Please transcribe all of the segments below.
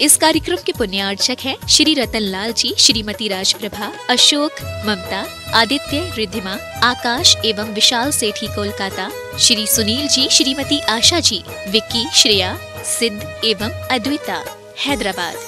इस कार्यक्रम के पुण्यार्चक हैं श्री रतन लाल जी, श्रीमती राजप्रभा, अशोक, ममता, आदित्य, रिद्धिमा, आकाश एवं विशाल सेठी कोलकाता, श्री सुनील जी, श्रीमती आशा जी, विक्की, श्रेया, सिद्ध एवं अद्विता, हैदराबाद।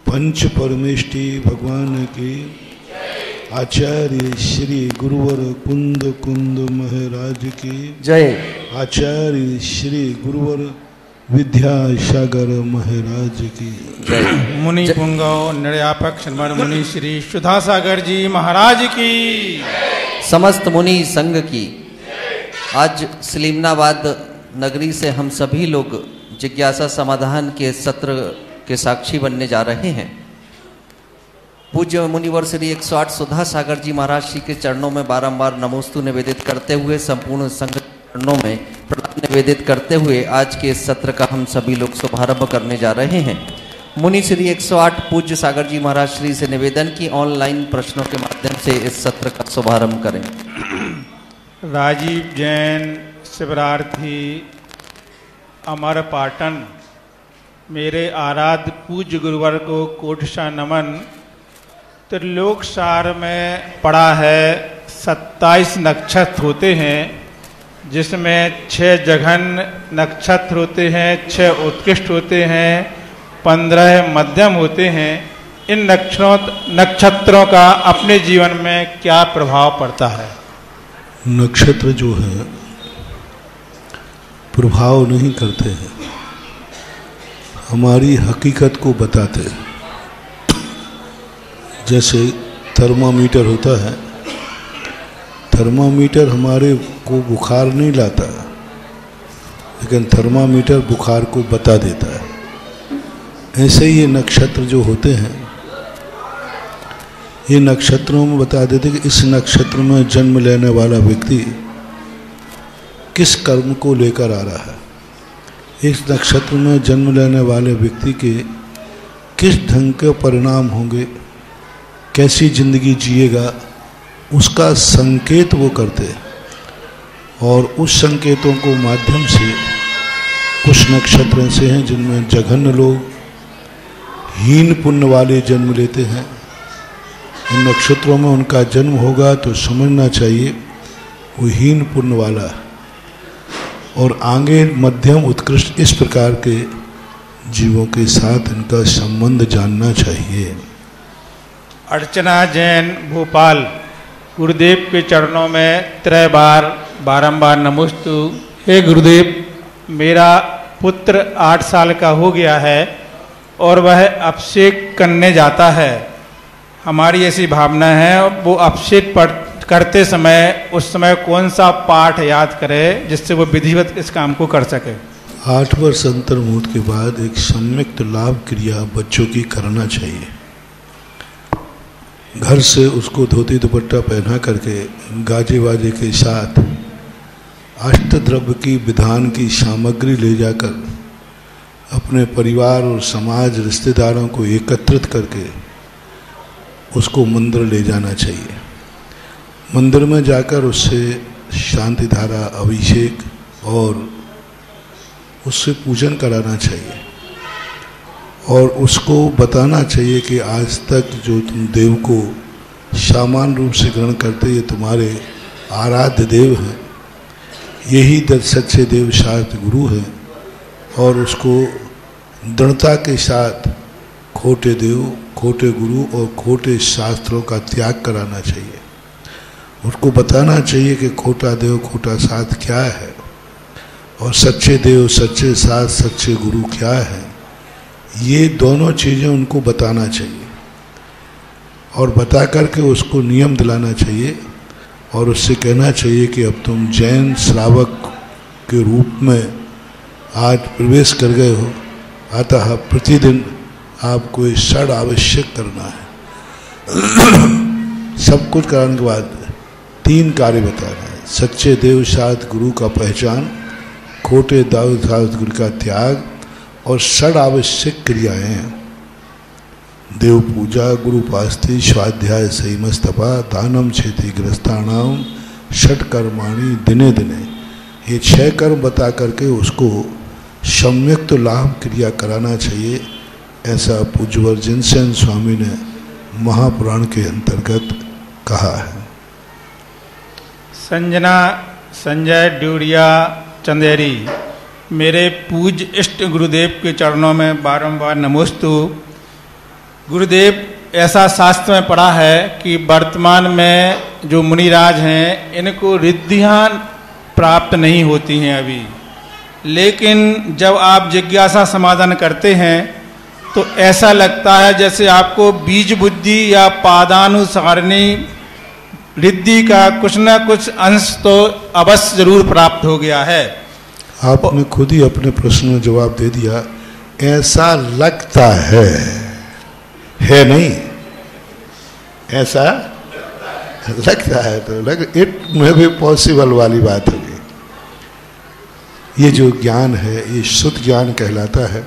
पंच परमेष्टि भगवान की आचार्य श्री गुरुवर कुंद कुंद महाराज की जय। आचार्य श्री गुरुवर विद्यासागर महाराज की जय। मुनि पुंगव निर्यापक श्रीमद मुनि श्री सुधासागर जी महाराज की, समस्त मुनि संघ की। आज सलीमनाबाद नगरी से हम सभी लोग जिज्ञासा समाधान के सत्र के साक्षी बनने जा रहे हैं। पूज्य मुनिवर श्री 108 सुधा सागर जी महाराज श्री के चरणों में बारंबार नमोस्तु निवेदित करते हुए, संपूर्ण संघ चरणों में प्रणाम निवेदित करते हुए आज के इस सत्र का हम सभी लोग शुभारंभ करने जा रहे हैं। मुनि श्री 108 पूज्य सागर जी महाराज श्री से निवेदन की ऑनलाइन प्रश्नों के माध्यम से इस सत्र का शुभारंभ करें। राजीव जैन, शिवरार्थी, अमर पाटन, मेरे आराध्य पूज्य गुरुवर को कोटि नमन। त्रिलोक सार में पड़ा है 27 नक्षत्र होते हैं, जिसमें 6 जघन नक्षत्र होते हैं, 6 उत्कृष्ट होते हैं, 15 मध्यम होते हैं। इन नक्षत्रों का अपने जीवन में क्या प्रभाव पड़ता है? नक्षत्र जो है प्रभाव नहीं करते हैं, हमारी हकीकत को बताते हैं। जैसे थर्मामीटर होता है, थर्मामीटर हमारे को बुखार नहीं लाता, लेकिन थर्मामीटर बुखार को बता देता है। ऐसे ही ये नक्षत्र जो होते हैं, ये नक्षत्रों में बता देते कि इस नक्षत्र में जन्म लेने वाला व्यक्ति किस कर्म को लेकर आ रहा है, इस नक्षत्र में जन्म लेने वाले व्यक्ति के किस ढंग के परिणाम होंगे, कैसी जिंदगी जिएगा, उसका संकेत वो करते हैं। और उस संकेतों को माध्यम से कुछ नक्षत्र ऐसे हैं जिनमें जघन्य लोग, हीन पुण्य वाले जन्म लेते हैं। इन नक्षत्रों में उनका जन्म होगा तो समझना चाहिए वो हीन पुण्य वाला है, और आगे मध्यम उत्कृष्ट इस प्रकार के जीवों के साथ इनका संबंध जानना चाहिए। अर्चना जैन, भोपाल, गुरुदेव के चरणों में त्रय बार बारंबार नमोस्तु। हे गुरुदेव, मेरा पुत्र 8 साल का हो गया है और वह अभिषेक करने जाता है। हमारी ऐसी भावना है, वो अभिषेक करते समय उस समय कौन सा पाठ याद करे जिससे वो विधिवत इस काम को कर सके। 8 वर्ष अंतर्मुहूर्त के बाद एक सम्यक्त लाभ क्रिया बच्चों की करना चाहिए। घर से उसको धोती दुपट्टा पहना करके गाजे बाजे के साथ अष्टद्रव्य की विधान की सामग्री ले जाकर अपने परिवार और समाज रिश्तेदारों को एकत्रित करके उसको मंदिर ले जाना चाहिए। मंदिर में जाकर उससे शांति धारा, अभिषेक और उससे पूजन कराना चाहिए और उसको बताना चाहिए कि आज तक जो तुम देव को सामान्य रूप से ग्रहण करते ये तुम्हारे आराध्य देव हैं, यही सच्चे देव शास्त्र गुरु हैं, और उसको दृढ़ता के साथ खोटे देव, खोटे गुरु और खोटे शास्त्रों का त्याग कराना चाहिए। उसको बताना चाहिए कि खोटा देव खोटा शास्त्र क्या है और सच्चे देव सच्चे शास्त्र सच्चे गुरु क्या है। ये दोनों चीज़ें उनको बताना चाहिए और बता करके उसको नियम दिलाना चाहिए और उससे कहना चाहिए कि अब तुम जैन श्रावक के रूप में आज प्रवेश कर गए हो, अतः प्रतिदिन आपको ये षड आवश्यक करना है। सब कुछ कराने के बाद 3 कार्य बताना है: सच्चे देव शास्त्र गुरु का पहचान, खोटे देव शास्त्र गुरु का त्याग और षड आवश्यक क्रियाएं: देव पूजा, गुरु उपास्ति, स्वाध्याय, संयमस्तपा, दानम क्षेति ग्रस्ताणाम, षट कर्माणि दिने दिने। ये 6 कर्म बता करके उसको सम्यक लाभ क्रिया कराना चाहिए। ऐसा पूज्यवर जिनसेन स्वामी ने महापुराण के अंतर्गत कहा है। संजना संजय ड्यूरिया चंदेरी, मेरे पूज्य इष्ट गुरुदेव के चरणों में बारंबार नमोस्तु। गुरुदेव, ऐसा शास्त्र में पढ़ा है कि वर्तमान में जो मुनिराज हैं इनको रिद्धियां प्राप्त नहीं होती हैं अभी, लेकिन जब आप जिज्ञासा समाधान करते हैं तो ऐसा लगता है जैसे आपको बीज बुद्धि या पादानुसारणी रिद्धि का कुछ न कुछ अंश तो अवश्य जरूर प्राप्त हो गया है। आपने खुद ही अपने प्रश्न में जवाब दे दिया, ऐसा लगता है नहीं, ऐसा लगता है तो इट में भी पॉसिबल वाली बात होगी। ये जो ज्ञान है ये शुद्ध ज्ञान कहलाता है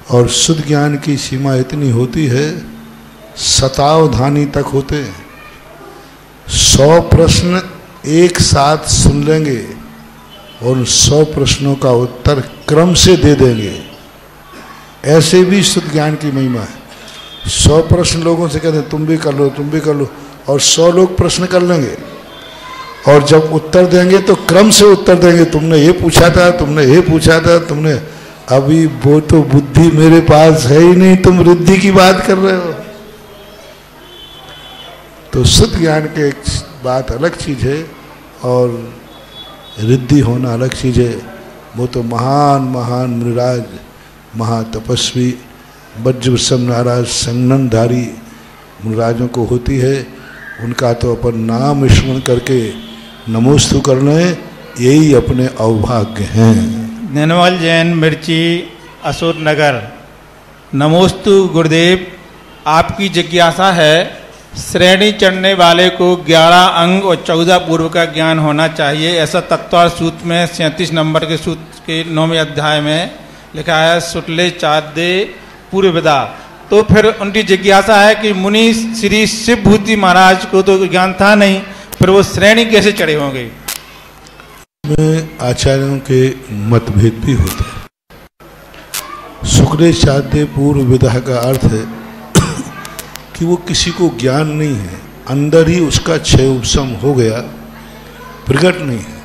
और शुद्ध ज्ञान की सीमा इतनी होती है, शतावधानी तक होते हैं। 100 प्रश्न एक साथ सुन लेंगे और उन 100 प्रश्नों का उत्तर क्रम से दे देंगे। ऐसे भी शुद्ध ज्ञान की महिमा है। 100 प्रश्न लोगों से कहते हैं तुम भी कर लो, तुम भी कर लो, और 100 लोग प्रश्न कर लेंगे और जब उत्तर देंगे तो क्रम से उत्तर देंगे। तुमने ये पूछा था, तुमने ये पूछा था, तुमने, अभी वो तो बुद्धि मेरे पास है ही नहीं, तुम रिद्धि की बात कर रहे हो। तो शुद्ध ज्ञान के एक बात अलग चीज़ है और रिद्धि होना अलग चीज़ है। वो तो महान महान मुनिराज, महातपस्वी, वज्रवृषभ नाराज, संगनधारी मुनिराजों को होती है। उनका तो अपन नाम स्मरण करके नमोस्तु कर लें, यही अपने अवभाग्य हैं। नैनवाल जैन मिर्ची असुर नगर, नमोस्तु गुरुदेव। आपकी जिज्ञासा है, श्रेणी चढ़ने वाले को 11 अंग और 14 पूर्व का ज्ञान होना चाहिए, ऐसा तत्वार सूत्र में 37 नंबर के सूत्र के 9वें अध्याय में लिखा है, सुटले चादे पूर्व विदा। तो फिर उनकी जिज्ञासा है कि मुनि श्री शिवभूति महाराज को तो ज्ञान था नहीं, फिर वो श्रेणी कैसे चढ़े होंगे? में आचार्यों के मतभेद भी होते हैं। शुक्ले चादे पूर्व विदा का अर्थ है कि वो किसी को ज्ञान नहीं है, अंदर ही उसका क्षय उपशम हो गया, प्रकट नहीं है।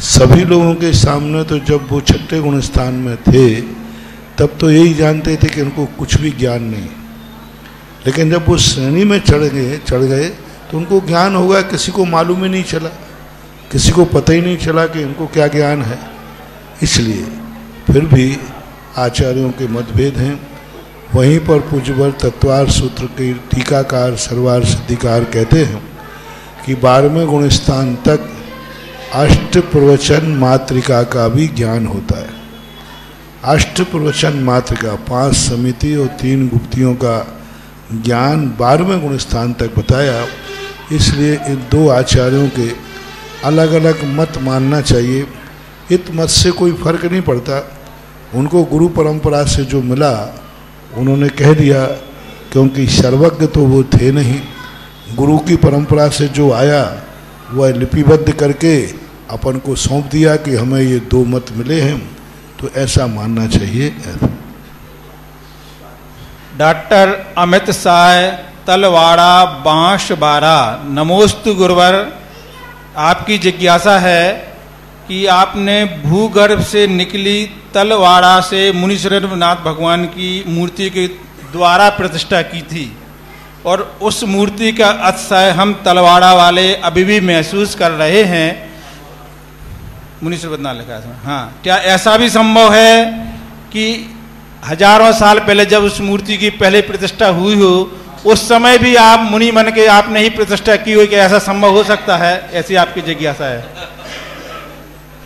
सभी लोगों के सामने तो जब वो छठे गुण स्थान में थे तब तो यही जानते थे कि उनको कुछ भी ज्ञान नहीं, लेकिन जब वो श्रेणी में चढ़ गए तो उनको ज्ञान होगा। किसी को मालूम ही नहीं चला, किसी को पता ही नहीं चला कि इनको क्या ज्ञान है। इसलिए फिर भी आचार्यों के मतभेद हैं। वहीं पर पूज्यवर तत्वार सूत्र के टीकाकार सर्वार सिद्धिकार कहते हैं कि 12वें गुण स्थान तक अष्ट प्रवचन मातृका का भी ज्ञान होता है। अष्ट प्रवचन मातृका 5 समिति और 3 गुप्तियों का ज्ञान 12वें गुण स्थान तक बताया। इसलिए इन 2 आचार्यों के अलग अलग मत मानना चाहिए। इत मत से कोई फर्क नहीं पड़ता, उनको गुरु परंपरा से जो मिला उन्होंने कह दिया, क्योंकि सर्वज्ञ तो वो थे नहीं। गुरु की परंपरा से जो आया वह लिपिबद्ध करके अपन को सौंप दिया कि हमें ये 2 मत मिले हैं, तो ऐसा मानना चाहिए। डॉक्टर अमित साय तलवाड़ा बांश बारा। नमोस्तु गुरुवर। आपकी जिज्ञासा है कि आपने भूगर्भ से निकली तलवाड़ा से मुनि सुरेंद्रनाथ भगवान की मूर्ति के द्वारा प्रतिष्ठा की थी और उस मूर्ति का अतिशय हम तलवाड़ा वाले अभी भी महसूस कर रहे हैं। मुनि सुरेंद्रनाथ लिखा है। हाँ, क्या ऐसा भी संभव है कि हजारों साल पहले जब उस मूर्ति की पहले प्रतिष्ठा हुई हो उस समय भी आप मुनि मन के आपने ही प्रतिष्ठा की हो? क्या ऐसा संभव हो सकता है? ऐसी आपकी जिज्ञासा है।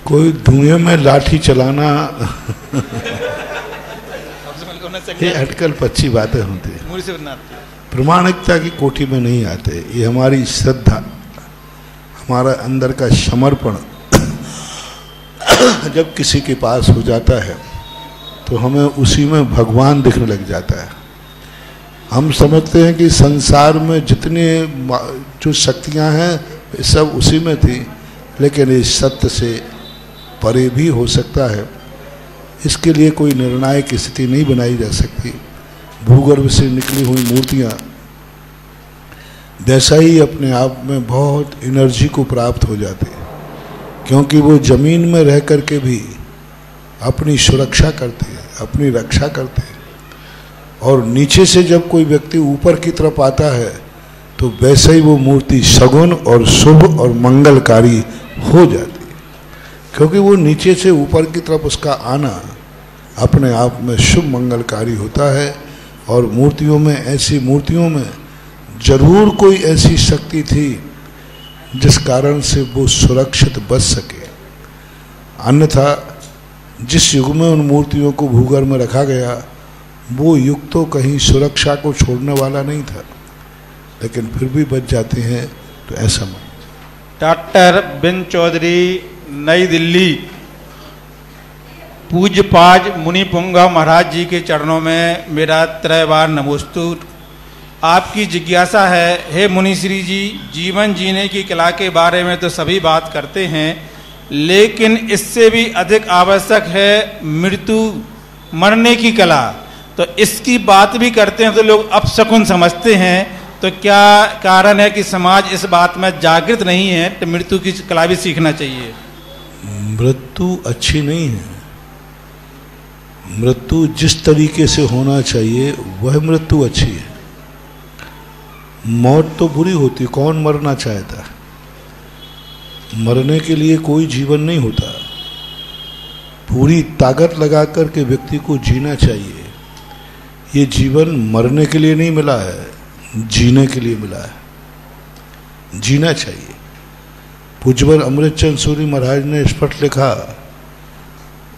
कोई धुएं में लाठी चलाना ये अटकल पच्ची बातें होती है, प्रमाणिकता की कोटि में नहीं आते। ये हमारी श्रद्धा, हमारा अंदर का समर्पण जब किसी के पास हो जाता है तो हमें उसी में भगवान दिखने लग जाता है। हम समझते हैं कि संसार में जितने जो शक्तियां हैं सब उसी में थी, लेकिन इस सत्य से परे भी हो सकता है। इसके लिए कोई निर्णायक स्थिति नहीं बनाई जा सकती। भूगर्भ से निकली हुई मूर्तियां वैसा ही अपने आप में बहुत एनर्जी को प्राप्त हो जाती है, क्योंकि वो जमीन में रह करके भी अपनी सुरक्षा करती है, अपनी रक्षा करती है। और नीचे से जब कोई व्यक्ति ऊपर की तरफ आता है तो वैसे ही वो मूर्ति सगुण और शुभ और मंगलकारी हो जाती है, क्योंकि वो नीचे से ऊपर की तरफ उसका आना अपने आप में शुभ मंगलकारी होता है। और मूर्तियों में, ऐसी मूर्तियों में जरूर कोई ऐसी शक्ति थी जिस कारण से वो सुरक्षित बच सके। अन्यथा जिस युग में उन मूर्तियों को भूगर्भ में रखा गया वो युग तो कहीं सुरक्षा को छोड़ने वाला नहीं था, लेकिन फिर भी बच जाते हैं। तो ऐसा मत। डॉक्टर बिन चौधरी, नई दिल्ली। पूज्य पाज मुनि पुंगा महाराज जी के चरणों में मेरा त्रयवार नमोस्तु। आपकी जिज्ञासा है, हे मुनि श्री जी, जीवन जीने की कला के बारे में तो सभी बात करते हैं, लेकिन इससे भी अधिक आवश्यक है मृत्यु, मरने की कला। तो इसकी बात भी करते हैं तो लोग अपशकुन समझते हैं। तो क्या कारण है कि समाज इस बात में जागृत नहीं है? तो मृत्यु की कला भी सीखना चाहिए। मृत्यु अच्छी नहीं है। मृत्यु जिस तरीके से होना चाहिए वह मृत्यु अच्छी है। मौत तो बुरी होती, कौन मरना चाहता है? मरने के लिए कोई जीवन नहीं होता। पूरी ताकत लगा कर के व्यक्ति को जीना चाहिए। ये जीवन मरने के लिए नहीं मिला है, जीने के लिए मिला है। जीना चाहिए। पूज्यवर अमृतचंद सूरी महाराज ने स्पष्ट लिखा,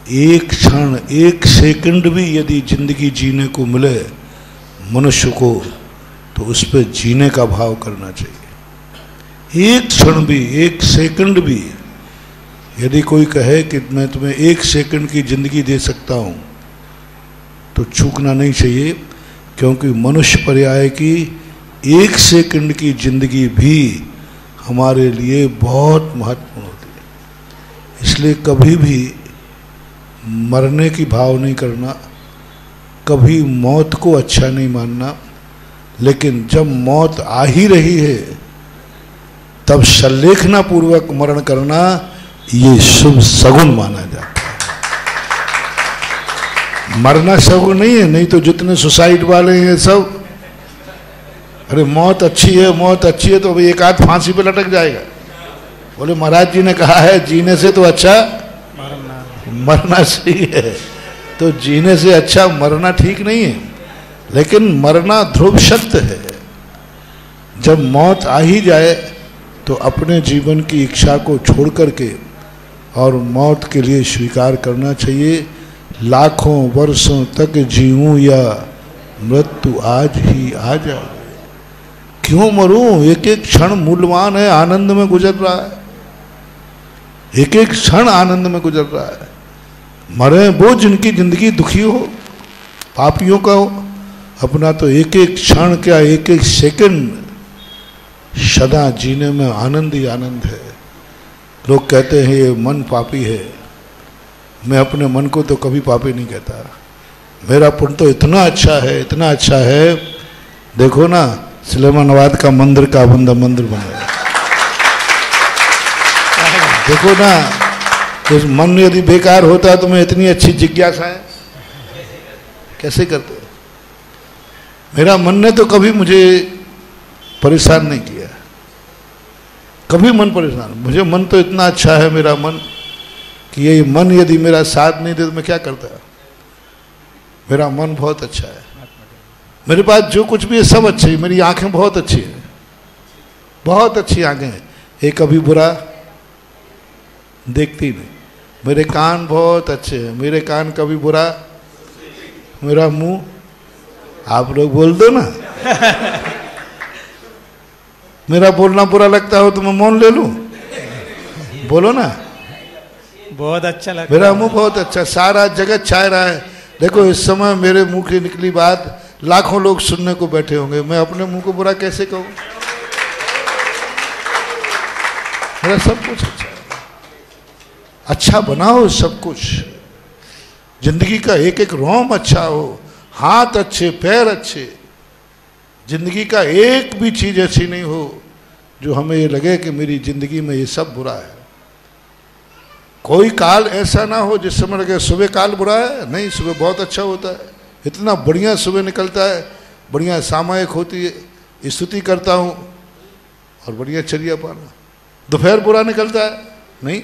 एक क्षण, एक सेकंड भी यदि जिंदगी जीने को मिले मनुष्य को तो उस पर जीने का भाव करना चाहिए। एक क्षण भी, एक सेकंड भी यदि कोई कहे कि मैं तुम्हें एक सेकंड की जिंदगी दे सकता हूं तो चूकना नहीं चाहिए, क्योंकि मनुष्य पर्याय की एक सेकंड की जिंदगी भी हमारे लिए बहुत महत्वपूर्ण होती है। इसलिए कभी भी मरने की भाव नहीं करना, कभी मौत को अच्छा नहीं मानना, लेकिन जब मौत आ ही रही है तब संलेखना पूर्वक मरण करना ये शुभ सगुन माना जाता है। मरना सगुन नहीं है, नहीं तो जितने सुसाइड वाले हैं सब, अरे मौत अच्छी है, मौत अच्छी है, तो अभी एक आध फांसी पे लटक जाएगा। बोले महाराज जी ने कहा है जीने से तो अच्छा मरना सही है, तो जीने से अच्छा मरना ठीक नहीं है। लेकिन मरना ध्रुव सत्य है। जब मौत आ ही जाए तो अपने जीवन की इच्छा को छोड़ करके और मौत के लिए स्वीकार करना चाहिए। लाखों वर्षों तक जीऊं या मृत्यु आज ही आ जाए, क्यों मरूं? एक एक क्षण मूल्यवान है, आनंद में गुजर रहा है, एक एक क्षण आनंद में गुजर रहा है। मरे वो जिनकी जिंदगी दुखी हो, पापियों का हो। अपना तो एक एक क्षण क्या, एक एक सेकंड सदा जीने में आनंद ही आनंद है। लोग कहते हैं ये मन पापी है, मैं अपने मन को तो कभी पापी नहीं कहता। मेरा पुण्य तो इतना अच्छा है, इतना अच्छा है। देखो ना, सुलेमानाबाद का मंदिर का बंदा मंदिर बना। देखो ना, उस मन यदि बेकार होता तो मैं इतनी अच्छी जिज्ञासाएं कैसे करते। मेरा मन ने तो कभी मुझे परेशान नहीं किया, कभी मन परेशान। मुझे मन तो इतना अच्छा है मेरा मन कि ये मन यदि मेरा साथ नहीं दे तो मैं क्या करता। मेरा मन बहुत अच्छा है, मेरे पास जो कुछ भी है सब अच्छे है। मेरी आंखें बहुत अच्छी हैं, बहुत अच्छी आंखें हैं, एक कभी बुरा देखती नहीं। मेरे कान बहुत अच्छे हैं, मेरे कान कभी बुरा। मेरा मुंह, आप लोग बोल दो ना मेरा बोलना बुरा लगता हो तो मैं मौन ले लूं, बोलो ना। बहुत अच्छा लगता मेरा मुंह बहुत अच्छा, सारा जगत छाय रहा है। देखो इस समय मेरे मुंह की निकली बात लाखों लोग सुनने को बैठे होंगे, मैं अपने मुंह को बुरा कैसे कहूं। मेरा सब कुछ अच्छा है। अच्छा बनाओ सब कुछ, जिंदगी का एक एक रोम अच्छा हो, हाथ अच्छे, पैर अच्छे। जिंदगी का एक भी चीज ऐसी नहीं हो जो हमें ये लगे कि मेरी जिंदगी में ये सब बुरा है। कोई काल ऐसा ना हो जिस समय लगे सुबह काल बुरा है, नहीं, सुबह बहुत अच्छा होता है। इतना बढ़िया सुबह निकलता है, बढ़िया सामायिक होती है, स्तुति करता हूँ और बढ़िया चर्या पाना। दोपहर बुरा निकलता है, नहीं।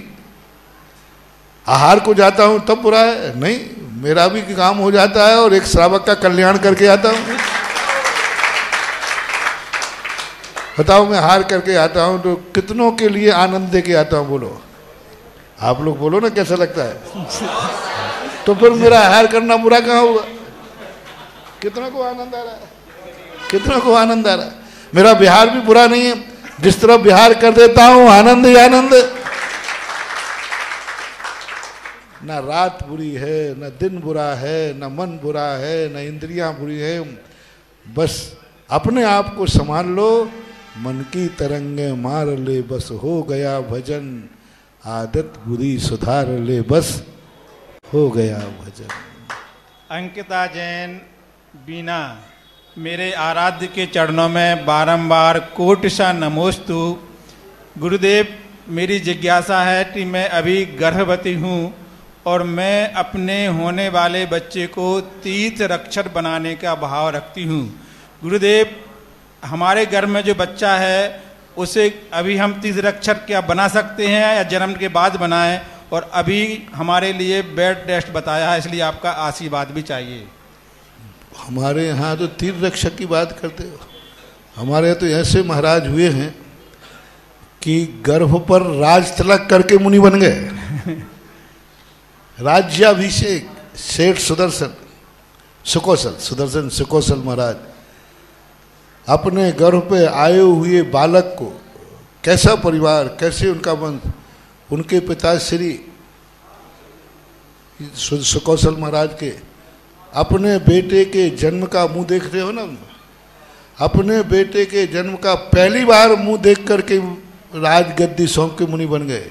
आहार को जाता हूँ तब बुरा है, नहीं। मेरा भी काम हो जाता है और एक श्रावक का कल्याण करके आता हूँ। बताओ, मैं हार करके आता हूँ तो कितनों के लिए आनंद दे के आता हूँ, बोलो। आप लोग बोलो ना कैसा लगता है। तो फिर मेरा हार करना बुरा कहाँ हुआ। कितना को आनंद आ रहा है, कितना को आनंद आ रहा है। मेरा बिहार भी बुरा नहीं है, जिस तरह बिहार कर देता हूं आनंद ही आनंद। ना रात बुरी है, ना दिन बुरा है, ना मन बुरा है, ना इंद्रियां बुरी है। बस अपने आप को संभाल लो, मन की तरंगे मार ले, बस हो गया भजन। आदत बुरी सुधार ले, बस हो गया भजन। अंकिता जैन बीना, मेरे आराध्य के चरणों में बारंबार कोटिशा नमोस्तु। गुरुदेव, मेरी जिज्ञासा है कि मैं अभी गर्भवती हूँ और मैं अपने होने वाले बच्चे को तीर्थ रक्षक बनाने का भाव रखती हूँ। गुरुदेव, हमारे घर में जो बच्चा है उसे अभी हम तीर्थ रक्षक क्या बना सकते हैं या जन्म के बाद बनाएं? और अभी हमारे लिए बेड रेस्ट बताया है, इसलिए आपका आशीर्वाद भी चाहिए। हमारे यहाँ तो तीर्थ रक्षक की बात करते हो। हमारे यहाँ तो ऐसे महाराज हुए हैं कि गर्भ पर राज तिलक करके मुनि बन गए। राज्याभिषेक, सेठ सुदर्शन सुकौशल महाराज अपने गर्भ पे आए हुए बालक को, कैसा परिवार, कैसे उनका वंश, उनके पिता श्री सुकौशल महाराज के अपने बेटे के जन्म का मुंह देख रहे हो ना, अपने बेटे के जन्म का पहली बार मुंह देख करके राजगद्दी सौंप के मुनि बन गए।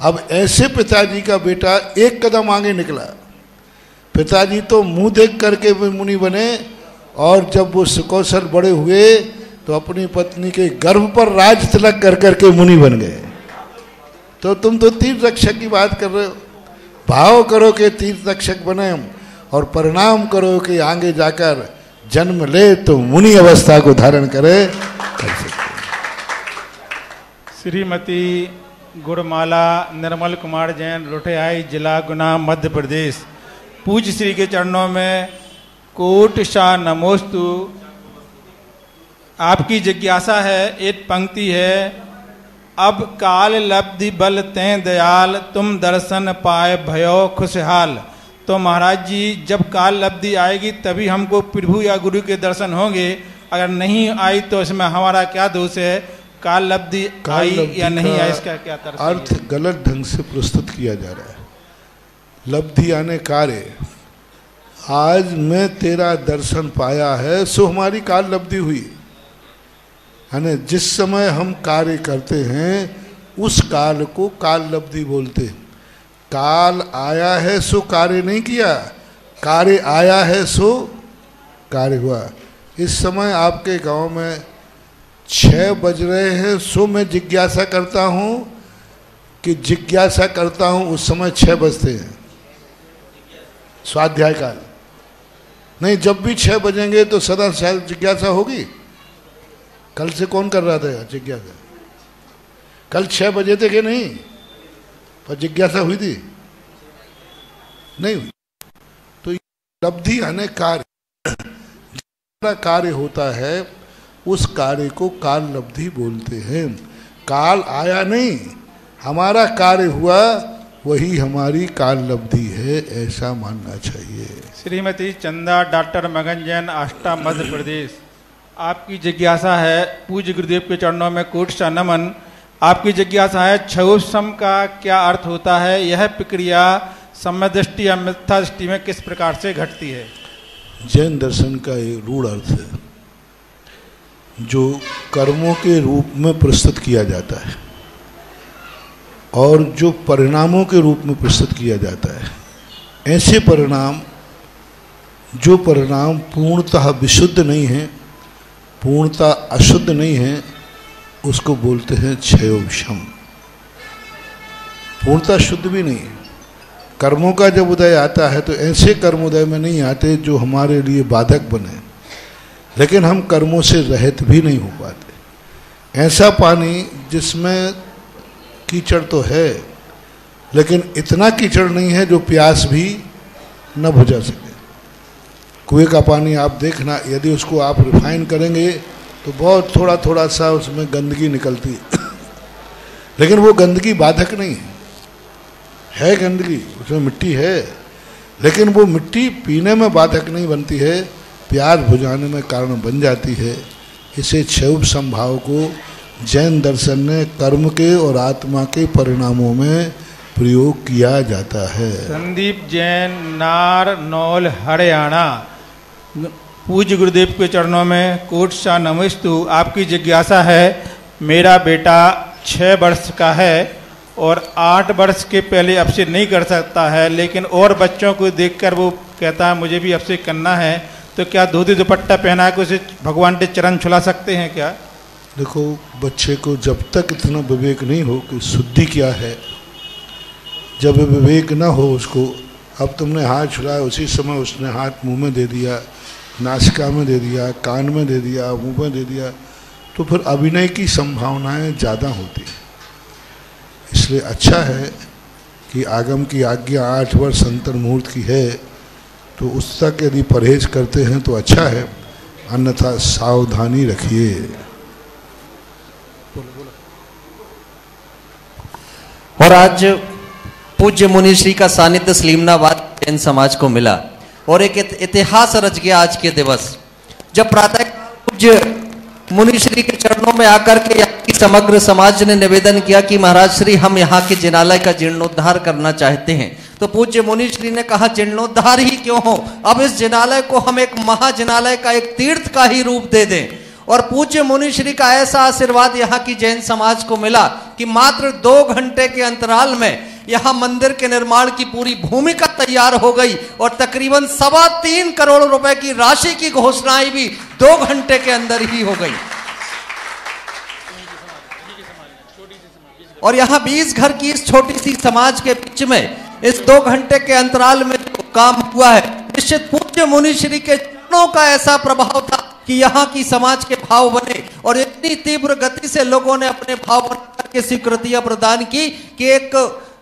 अब ऐसे पिताजी का बेटा एक कदम आगे निकला। पिताजी तो मुंह देख करके मुनि बने और जब वो सुकौशल बड़े हुए तो अपनी पत्नी के गर्भ पर राज तिलक कर करके मुनि बन गए। तो तुम तो तीर्थ रक्षक की बात कर रहे हो। भाव करो कि तीर्थ रक्षक बने और परिणाम करो कि आगे जाकर जन्म ले तो मुनि अवस्था को धारण करे। श्रीमती गुरमाला निर्मल कुमार जैन, रोटेहाई, जिला गुना, मध्य प्रदेश। पूज्य श्री के चरणों में कोटिशा नमोस्तु। आपकी जिज्ञासा है, एक पंक्ति है, अब काल लब्धि बल तें दयाल, तुम दर्शन पाए भयो खुशहाल। तो महाराज जी, जब काल लब्धि आएगी तभी हमको प्रभु या गुरु के दर्शन होंगे, अगर नहीं आई तो इसमें हमारा क्या दोष है? काल लब्धि आई या नहीं आई, इसका क्या तर्क? अर्थ गलत ढंग से प्रस्तुत किया जा रहा है। लब्धि आने कार्य, आज मैं तेरा दर्शन पाया है सो हमारी काल लब्धि हुई है ना। जिस समय हम कार्य करते हैं उस काल को काल लब्धि बोलते हैं। काल आया है सो कार्य नहीं किया, कार्य आया है सो कार्य हुआ। इस समय आपके गांव में 6 बज रहे हैं, सो मैं जिज्ञासा करता हूं कि जिज्ञासा करता हूं उस समय 6 बजते हैं स्वाध्याय काल? नहीं, जब भी 6 बजेंगे तो सदा शायद जिज्ञासा होगी। कल से कौन कर रहा था जिज्ञासा? कल 6 बजे थे कि नहीं? पर जिज्ञासा हुई थी? नहीं हुई। तो उपलब्धि यानी कार्य, जितना कार्य होता है उस कार्य को काल लब्धि बोलते हैं। काल आया नहीं, हमारा कार्य हुआ, वही हमारी काल लब्धि है, ऐसा मानना चाहिए। श्रीमती चंदा डॉक्टर मगन जैन, आष्टा, मध्य प्रदेश। आपकी जिज्ञासा है, पूज्य गुरुदेव के चरणों में कोटि नमन। आपकी जिज्ञासा है क्षयोपशम का क्या अर्थ होता है? यह प्रक्रिया सम्य दृष्टि या मिथ्या दृष्टि में किस प्रकार से घटती है? जैन दर्शन का एक रूढ़ अर्थ है जो कर्मों के रूप में प्रस्तुत किया जाता है और जो परिणामों के रूप में प्रस्तुत किया जाता है। ऐसे परिणाम, जो परिणाम पूर्णतः विशुद्ध नहीं है, पूर्णतः अशुद्ध नहीं है, उसको बोलते हैं क्षयोपशम। पूर्णतः शुद्ध भी नहीं है। कर्मों का जब उदय आता है तो ऐसे कर्म उदय में नहीं आते जो हमारे लिए बाधक बने, लेकिन हम कर्मों से रहित भी नहीं हो पाते। ऐसा पानी जिसमें कीचड़ तो है, लेकिन इतना कीचड़ नहीं है जो प्यास भी न बुझा सके। कुएं का पानी आप देखना, यदि उसको आप रिफाइन करेंगे तो बहुत थोड़ा थोड़ा सा उसमें गंदगी निकलती है लेकिन वो गंदगी बाधक नहीं है गंदगी, उसमें मिट्टी है, लेकिन वो मिट्टी पीने में बाधक नहीं बनती है, प्यास बुझाने में कारण बन जाती है। इसे क्षयोपशम भाव को जैन दर्शन ने कर्म के और आत्मा के परिणामों में प्रयोग किया जाता है। संदीप जैन, नारनौल, हरियाणा। पूज्य गुरुदेव के चरणों में कोटि नमस्तु। आपकी जिज्ञासा है, मेरा बेटा 6 वर्ष का है और 8 वर्ष के पहले अभिषेक नहीं कर सकता है, लेकिन और बच्चों को देखकर वो कहता है मुझे भी अभिषेक करना है, तो क्या धोती दुपट्टा पहना के उसे भगवान के चरण छुला सकते हैं क्या? देखो, बच्चे को जब तक इतना विवेक नहीं हो कि शुद्धि क्या है, जब विवेक ना हो उसको, अब तुमने हाथ छुलाया, उसी समय उसने हाथ मुंह में दे दिया, नासिका में दे दिया, कान में दे दिया, मुंह में दे दिया, तो फिर अभिनय की संभावनाएं ज़्यादा होती हैं। इसलिए अच्छा है कि आगम की आज्ञा 8 वर्ष अंतर मुहूर्त की है, तो उस तक यदि परहेज करते हैं तो अच्छा है, अन्यथा सावधानी रखिए। और आज पूज्य मुनि श्री का सानिध्य सलीमनाबाद जैन समाज को मिला और एक इतिहास रच गया आज के दिवस, जब प्रातः पूज्य मुनि श्री के चरणों में आकर के यहाँ की समग्र समाज ने निवेदन किया कि महाराज श्री, हम यहाँ के जिनालय का जीर्णोद्धार करना चाहते हैं। तो पूज्य मुनि श्री ने कहा, जीर्णोद्धार ही क्यों हो, अब इस जिनालय को हम एक महाजिनालय का, एक तीर्थ का ही रूप दे दें। और पूज्य मुनि श्री का ऐसा आशीर्वाद यहाँ की जैन समाज को मिला कि मात्र 2 घंटे के अंतराल में यहाँ मंदिर के निर्माण की पूरी भूमिका तैयार हो गई और तकरीबन 3.25 करोड़ रुपए की राशि की घोषणाएं भी 2 घंटे के अंदर ही हो गई। और यहाँ 20 घर की इस छोटी सी समाज के बीच में इस 2 घंटे के अंतराल में जो काम हुआ है, निश्चित पूज्य मुनि श्री के चरणों का ऐसा प्रभाव था कि यहाँ की समाज के भाव बने और इतनी तीव्र गति से लोगों ने अपने भाव बनाकर के स्वीकृतियां प्रदान की कि एक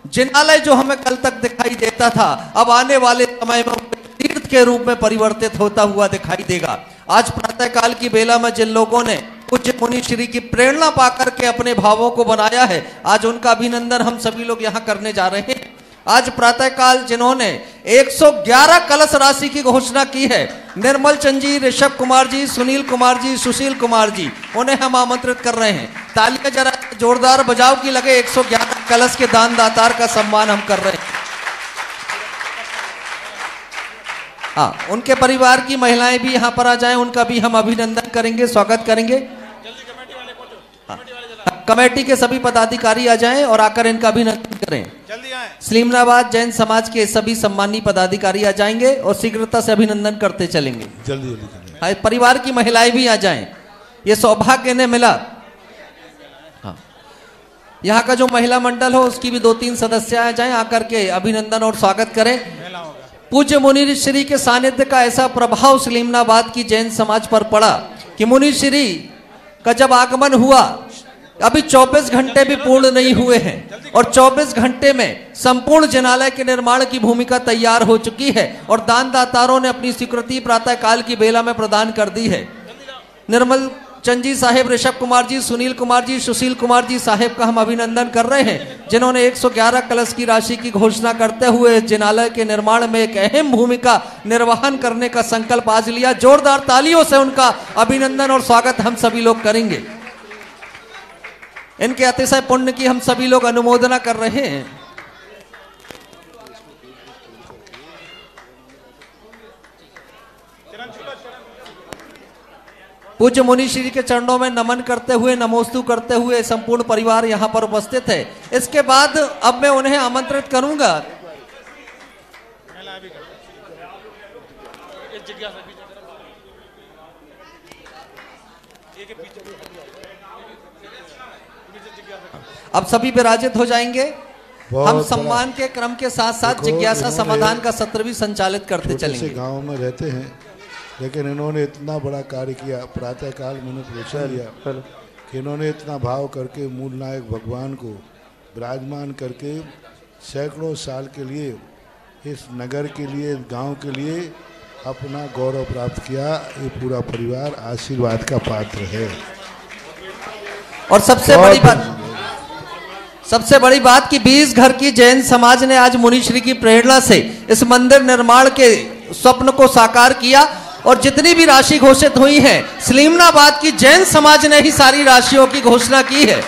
जिनालय जो हमें कल तक दिखाई देता था, अब आने वाले समय में तीर्थ के रूप में परिवर्तित होता हुआ दिखाई देगा। आज प्रातः काल की बेला में जिन लोगों ने पूज्य मुनि श्री की प्रेरणा पाकर के अपने भावों को बनाया है, आज उनका अभिनंदन हम सभी लोग यहाँ करने जा रहे हैं। आज प्रातः काल जिन्होंने 111 कलश राशि की घोषणा की है, निर्मल चंद जी, ऋषभ कुमार जी, सुनील कुमार जी, सुशील कुमार जी, उन्हें हम आमंत्रित कर रहे हैं। तालियां जरा जोरदार बजाओ की लगे। 111 कलश के दान दातार का सम्मान हम कर रहे हैं। हाँ, उनके परिवार की महिलाएं भी यहाँ पर आ जाएं, उनका भी हम अभिनंदन करेंगे, स्वागत करेंगे। कमेटी के सभी पदाधिकारी आ जाएं और आकर इनका अभिनंदन करें। जल्दी आए। सलीमनाबाद जैन समाज के सभी सम्मानी पदाधिकारी आ जाएंगे और शीघ्रता से अभिनंदन करते चलेंगे। जल्दी जल्दी। हाँ, परिवार की महिलाएं भी आ जाएं, ये सौभाग्य इन्हें मिला। हाँ, यहाँ का जो महिला मंडल हो उसकी भी 2-3 सदस्य आ जाएं, आकर के अभिनंदन और स्वागत करें। पूज्य मुनि श्री के सानिध्य का ऐसा प्रभाव सलीमनाबाद की जैन समाज पर पड़ा कि मुनि श्री का जब आगमन हुआ, अभी 24 घंटे भी पूर्ण नहीं हुए हैं और 24 घंटे में संपूर्ण जनालय के निर्माण की भूमिका तैयार हो चुकी है और दानदातारों ने अपनी स्वीकृति प्रातः काल की बेला में प्रदान कर दी है। निर्मल चंद जी साहेब, ऋषभ कुमार जी, सुनील कुमार जी, सुशील कुमार जी साहेब का हम अभिनंदन कर रहे हैं, जिन्होंने 111 कलश की राशि की घोषणा करते हुए जिनालय के निर्माण में एक अहम भूमिका निर्वहन करने का संकल्प आज लिया। जोरदार तालियों से उनका अभिनंदन और स्वागत हम सभी लोग करेंगे। इनके अतिशय पुण्य की हम सभी लोग अनुमोदना कर रहे हैं। पूज्य मुनि श्री के चरणों में नमन करते हुए, नमोस्तु करते हुए संपूर्ण परिवार यहाँ पर उपस्थित है। इसके बाद अब मैं उन्हें आमंत्रित करूंगा। अब सभी विराजित हो जाएंगे। हम सम्मान के क्रम के साथ साथ जिज्ञासा समाधान का सत्र भी संचालित करते चलेंगे। गांव में रहते हैं, लेकिन इन्होंने इतना बड़ा कार्य किया। प्रातः काल मैंने पूछा लिया कि इन्होंने इतना भाव करके मूल नायक भगवान को विराजमान करके सैकड़ों साल के लिए इस नगर के लिए, गांव के लिए अपना गौरव प्राप्त किया। ये पूरा परिवार आशीर्वाद का पात्र है। और सबसे बड़ी बात कि 20 घर की जैन समाज ने आज मुनिश्री की प्रेरणा से इस मंदिर निर्माण के स्वप्न को साकार किया और जितनी भी राशि घोषित हुई है, सलीमनाबाद की जैन समाज ने ही सारी राशियों की घोषणा की है।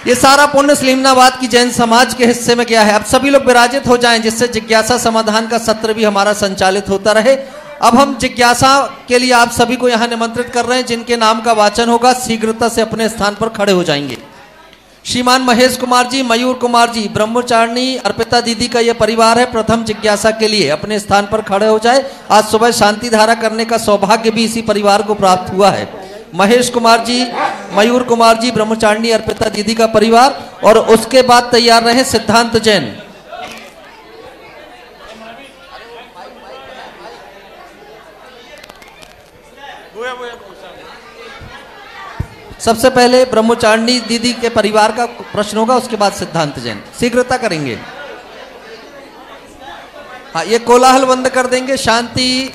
ये सारा पुण्य सलीमनाबाद की जैन समाज के हिस्से में गया है। अब सभी लोग विराजित हो जाएं, जिससे जिज्ञासा समाधान का सत्र भी हमारा संचालित होता रहे। अब हम जिज्ञासा के लिए आप सभी को यहाँ निमंत्रित कर रहे हैं। जिनके नाम का वाचन होगा शीघ्रता से अपने स्थान पर खड़े हो जाएंगे। श्रीमान महेश कुमार जी, मयूर कुमार जी, ब्रह्मचारिणी अर्पिता दीदी का यह परिवार है। प्रथम जिज्ञासा के लिए अपने स्थान पर खड़े हो जाए। आज सुबह शांति धारा करने का सौभाग्य भी इसी परिवार को प्राप्त हुआ है। महेश कुमार जी, मयूर कुमार जी, ब्रह्मचारिणी अर्पिता दीदी का परिवार। और उसके बाद तैयार रहे सिद्धांत जैन। सबसे पहले ब्रह्मचारिणी दीदी के परिवार का प्रश्न होगा, उसके बाद सिद्धांत जैन। शीघ्रता करेंगे। हाँ, ये कोलाहल बंद कर देंगे। शांति।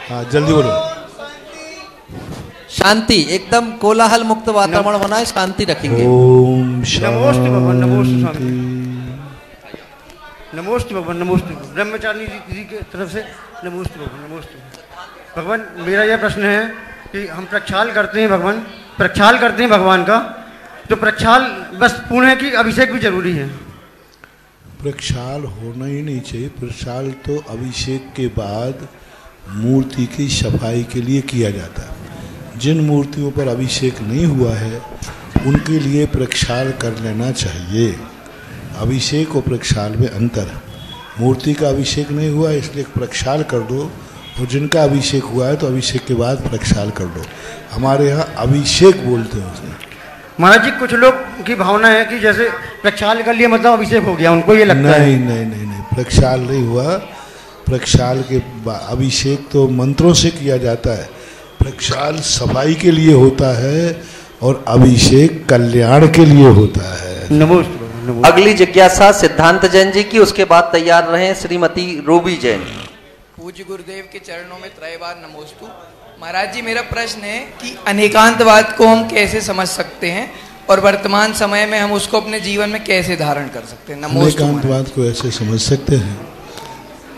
हाँ, जल्दी बोलो। शांति, एकदम कोलाहल मुक्त वातावरण बनाए, शांति रखेंगे। ओम नमोस्तु भगवान, नमोस्तु स्वामी, नमोस्तु भगवान, नमोस्तु ब्रह्मचारिणी जी की तरफ से नमोस्तु भगवान, नमोस्तु भगवान। मेरा यह प्रश्न है कि हम प्रक्षाल करते हैं भगवान, प्रक्षाल करते हैं भगवान का, तो प्रक्षाल बस पूर्ण है कि अभिषेक भी जरूरी है? प्रक्षाल होना ही नहीं चाहिए। प्रक्षाल तो अभिषेक के बाद मूर्ति की सफाई के लिए किया जाता है। जिन मूर्तियों पर अभिषेक नहीं हुआ है उनके लिए प्रक्षाल कर लेना चाहिए। अभिषेक और प्रक्षाल में अंतर है। मूर्ति का अभिषेक नहीं हुआ इसलिए प्रक्षाल कर दो, और जिनका अभिषेक हुआ है तो अभिषेक के बाद प्रक्षाल कर दो। हमारे यहाँ अभिषेक बोलते हैं उसे। महाराज जी, कुछ लोग की भावना है कि जैसे प्रक्षाल कर लिया मतलब अभिषेक हो गया, उनको ये लगता है। नहीं, प्रक्षाल नहीं हुआ। प्रक्षाल के अभिषेक तो मंत्रों से किया जाता है। प्रक्षाल सफाई के लिए होता है और अभिषेक कल्याण के लिए होता है। नमोस्तु। अगली जिज्ञासा सिद्धांत जैन जी की, उसके बाद तैयार रहे श्रीमती रूबी जैन। पूज्य गुरुदेव के चरणों में त्रयवार नमोस्तु। महाराज जी, मेरा प्रश्न है कि अनेकांतवाद को हम कैसे समझ सकते हैं और वर्तमान समय में हम उसको अपने जीवन में कैसे धारण कर सकते हैं? नमोस्तु। अनेकांतवाद को ऐसे समझ सकते हैं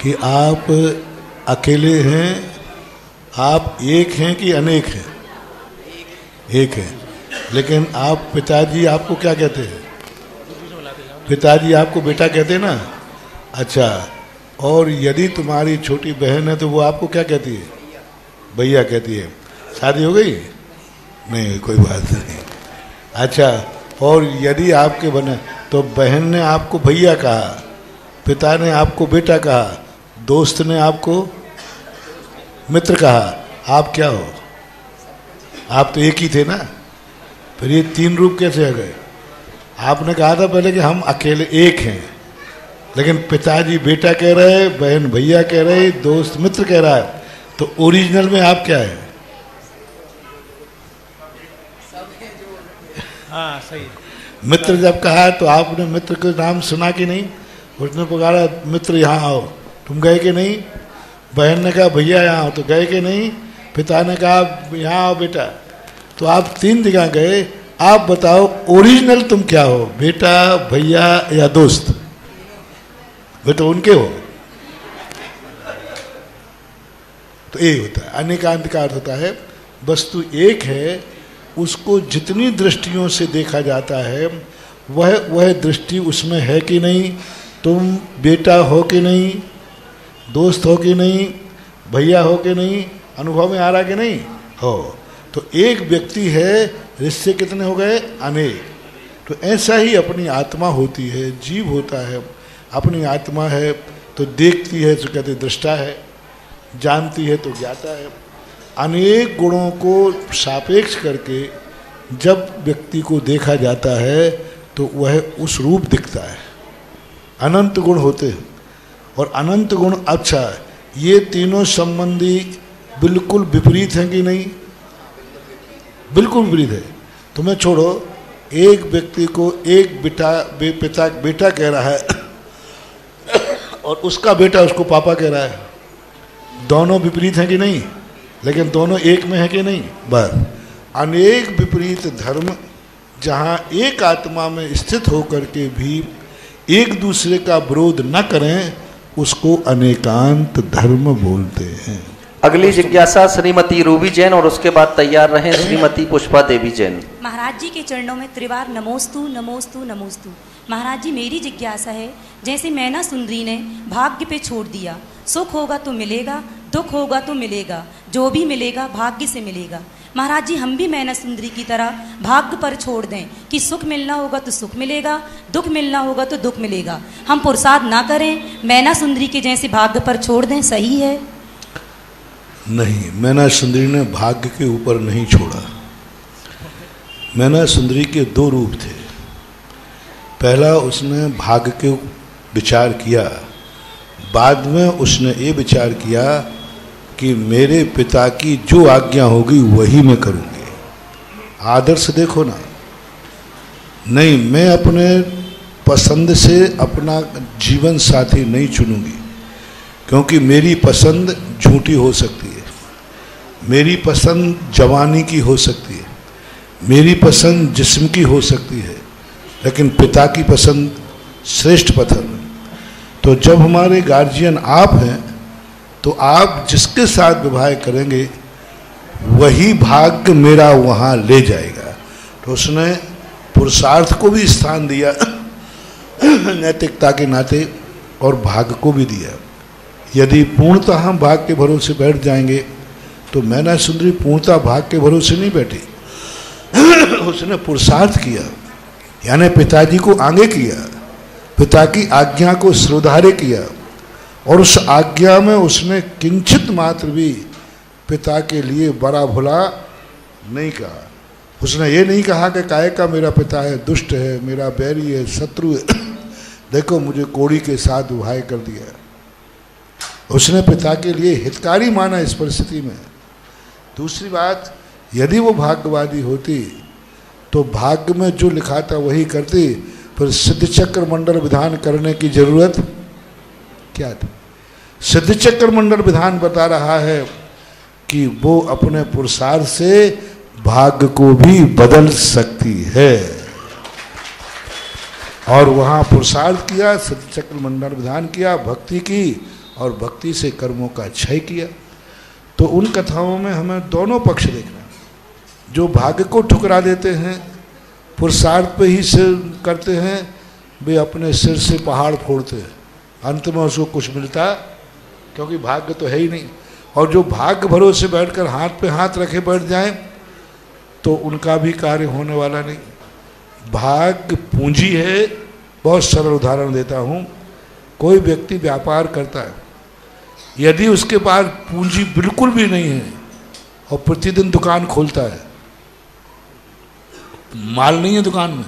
कि आप अकेले हैं, आप एक हैं कि अनेक हैं? एक हैं। लेकिन आप पिताजी आपको क्या कहते हैं? पिताजी आपको बेटा कहते हैं ना। अच्छा, और यदि तुम्हारी छोटी बहन है तो वो आपको क्या कहती है? भैया कहती है। शादी हो गई? नहीं, कोई बात नहीं। अच्छा, और यदि आपके बने तो बहन ने आपको भैया कहा, पिता ने आपको बेटा कहा, दोस्त ने आपको मित्र कहा, आप क्या हो? आप तो एक ही थे ना, फिर ये तीन रूप कैसे आ गए? आपने कहा था पहले कि हम अकेले एक हैं, लेकिन पिताजी बेटा कह रहे, बहन भैया कह रहे, दोस्त मित्र कह रहा है, तो ओरिजिनल में आप क्या है? हाँ सही। मित्र जब कहा तो आपने मित्र का नाम सुना कि नहीं? उसने पुकारा मित्र यहाँ आओ, तुम गए कि नहीं? बहन ने कहा भैया यहाँ आओ, तो गए कि नहीं? पिता ने कहा यहाँ आओ बेटा, तो आप तीन जगह गए। आप बताओ ओरिजिनल तुम क्या हो, बेटा, भैया या दोस्त? वे तो उनके हो। तो यही होता है, अनेकांत का अर्थ होता है वस्तु एक है, उसको जितनी दृष्टियों से देखा जाता है वह दृष्टि उसमें है कि नहीं। तुम बेटा हो कि नहीं, दोस्त हो कि नहीं, भैया हो कि नहीं, अनुभव में आ रहा कि नहीं हो। तो एक व्यक्ति है, रिश्ते कितने हो गए? अनेक। तो ऐसा ही अपनी आत्मा होती है, जीव होता है। अपनी आत्मा है तो देखती है तो कहते दृष्टा है, जानती है तो ज्ञाता है। अनेक गुणों को सापेक्ष करके जब व्यक्ति को देखा जाता है तो वह उस रूप दिखता है। अनंत गुण होते हैं, और अनंत गुण अच्छा है। ये तीनों संबंधी बिल्कुल विपरीत हैं कि नहीं? बिल्कुल विपरीत है। तुम्हें छोड़ो, एक व्यक्ति को एक पिता बेटा कह रहा है और उसका बेटा उसको पापा कह रहा है, दोनों विपरीत हैं कि नहीं? लेकिन दोनों एक में है कि नहीं? बस अनेक विपरीत धर्म जहाँ एक आत्मा में स्थित होकर के भी एक दूसरे का विरोध न करें, उसको अनेकांत धर्म बोलते हैं। अगली जिज्ञासा श्रीमती रूबी जैन, और उसके बाद तैयार रहें श्रीमती पुष्पा देवी जैन। महाराज जी के चरणों में त्रिवार नमोस्तु नमोस्तु नमोस्तु। महाराज जी, मेरी जिज्ञासा है, जैसे मैना सुंदरी ने भाग्य पे छोड़ दिया, सुख होगा तो मिलेगा, दुख होगा तो मिलेगा, जो भी मिलेगा भाग्य से मिलेगा। महाराज जी, हम भी मैना सुंदरी की तरह भाग्य पर छोड़ दें कि सुख मिलना होगा तो सुख मिलेगा, दुख मिलना होगा तो दुख मिलेगा। हम पुरुषार्थ ना करें, मैना सुंदरी के जैसे भाग्य पर छोड़ दें, सही है? नहीं, मैना सुंदरी ने भाग्य के ऊपर नहीं छोड़ा। मैना सुंदरी के दो रूप थे। पहला, उसने भाग्य के विचार किया, बाद में उसने ये विचार किया कि मेरे पिता की जो आज्ञा होगी वही मैं करूँगी। आदर्श देखो ना, नहीं मैं अपने पसंद से अपना जीवन साथी नहीं चुनूंगी, क्योंकि मेरी पसंद झूठी हो सकती है, मेरी पसंद जवानी की हो सकती है, मेरी पसंद जिस्म की हो सकती है, लेकिन पिता की पसंद श्रेष्ठ पथर। तो जब हमारे गार्जियन आप हैं तो आप जिसके साथ विवाह करेंगे वही भाग्य मेरा वहाँ ले जाएगा। तो उसने पुरुषार्थ को भी स्थान दिया नैतिकता के नाते, और भाग्य को भी दिया। यदि पूर्णतः हम भाग्य के भरोसे बैठ जाएंगे तो मैना सुंदरी पूर्णतः भाग्य के भरोसे नहीं बैठी। उसने पुरुषार्थ किया, यानी पिताजी को आगे किया, पिता की आज्ञा को श्रोधार्य किया, और उस आज्ञा में उसने किंचित मात्र भी पिता के लिए बड़ा भला नहीं कहा। उसने ये नहीं कहा कि काय का मेरा पिता है, दुष्ट है, मेरा बैरी है, शत्रु है, देखो मुझे कोड़ी के साथ विवाह कर दिया। उसने पिता के लिए हितकारी माना इस परिस्थिति में। दूसरी बात, यदि वो भाग्यवादी होती तो भाग्य में जो लिखा था वही करती, फिर सिद्ध चक्र मंडल विधान करने की जरूरत क्या थी? सिद्ध चक्र मंडल विधान बता रहा है कि वो अपने पुरुषार्थ से भाग्य को भी बदल सकती है, और वहाँ पुरुषार्थ किया, सिद्ध चक्र मंडल विधान किया, भक्ति की, और भक्ति से कर्मों का क्षय किया। तो उन कथाओं में हमें दोनों पक्ष देखना। जो भाग्य को ठुकरा देते हैं, पुरुषार्थ पे ही सिर करते हैं, वे अपने सिर से पहाड़ फोड़ते हैं, अंत में उसको कुछ मिलता, क्योंकि भाग्य तो है ही नहीं। और जो भाग्य भरोसे बैठकर हाथ पे हाथ रखे बैठ जाएं तो उनका भी कार्य होने वाला नहीं। भाग्य पूंजी है। बहुत सरल उदाहरण देता हूँ। कोई व्यक्ति व्यापार करता है, यदि उसके पास पूंजी बिल्कुल भी नहीं है और प्रतिदिन दुकान खोलता है, माल नहीं है दुकान में,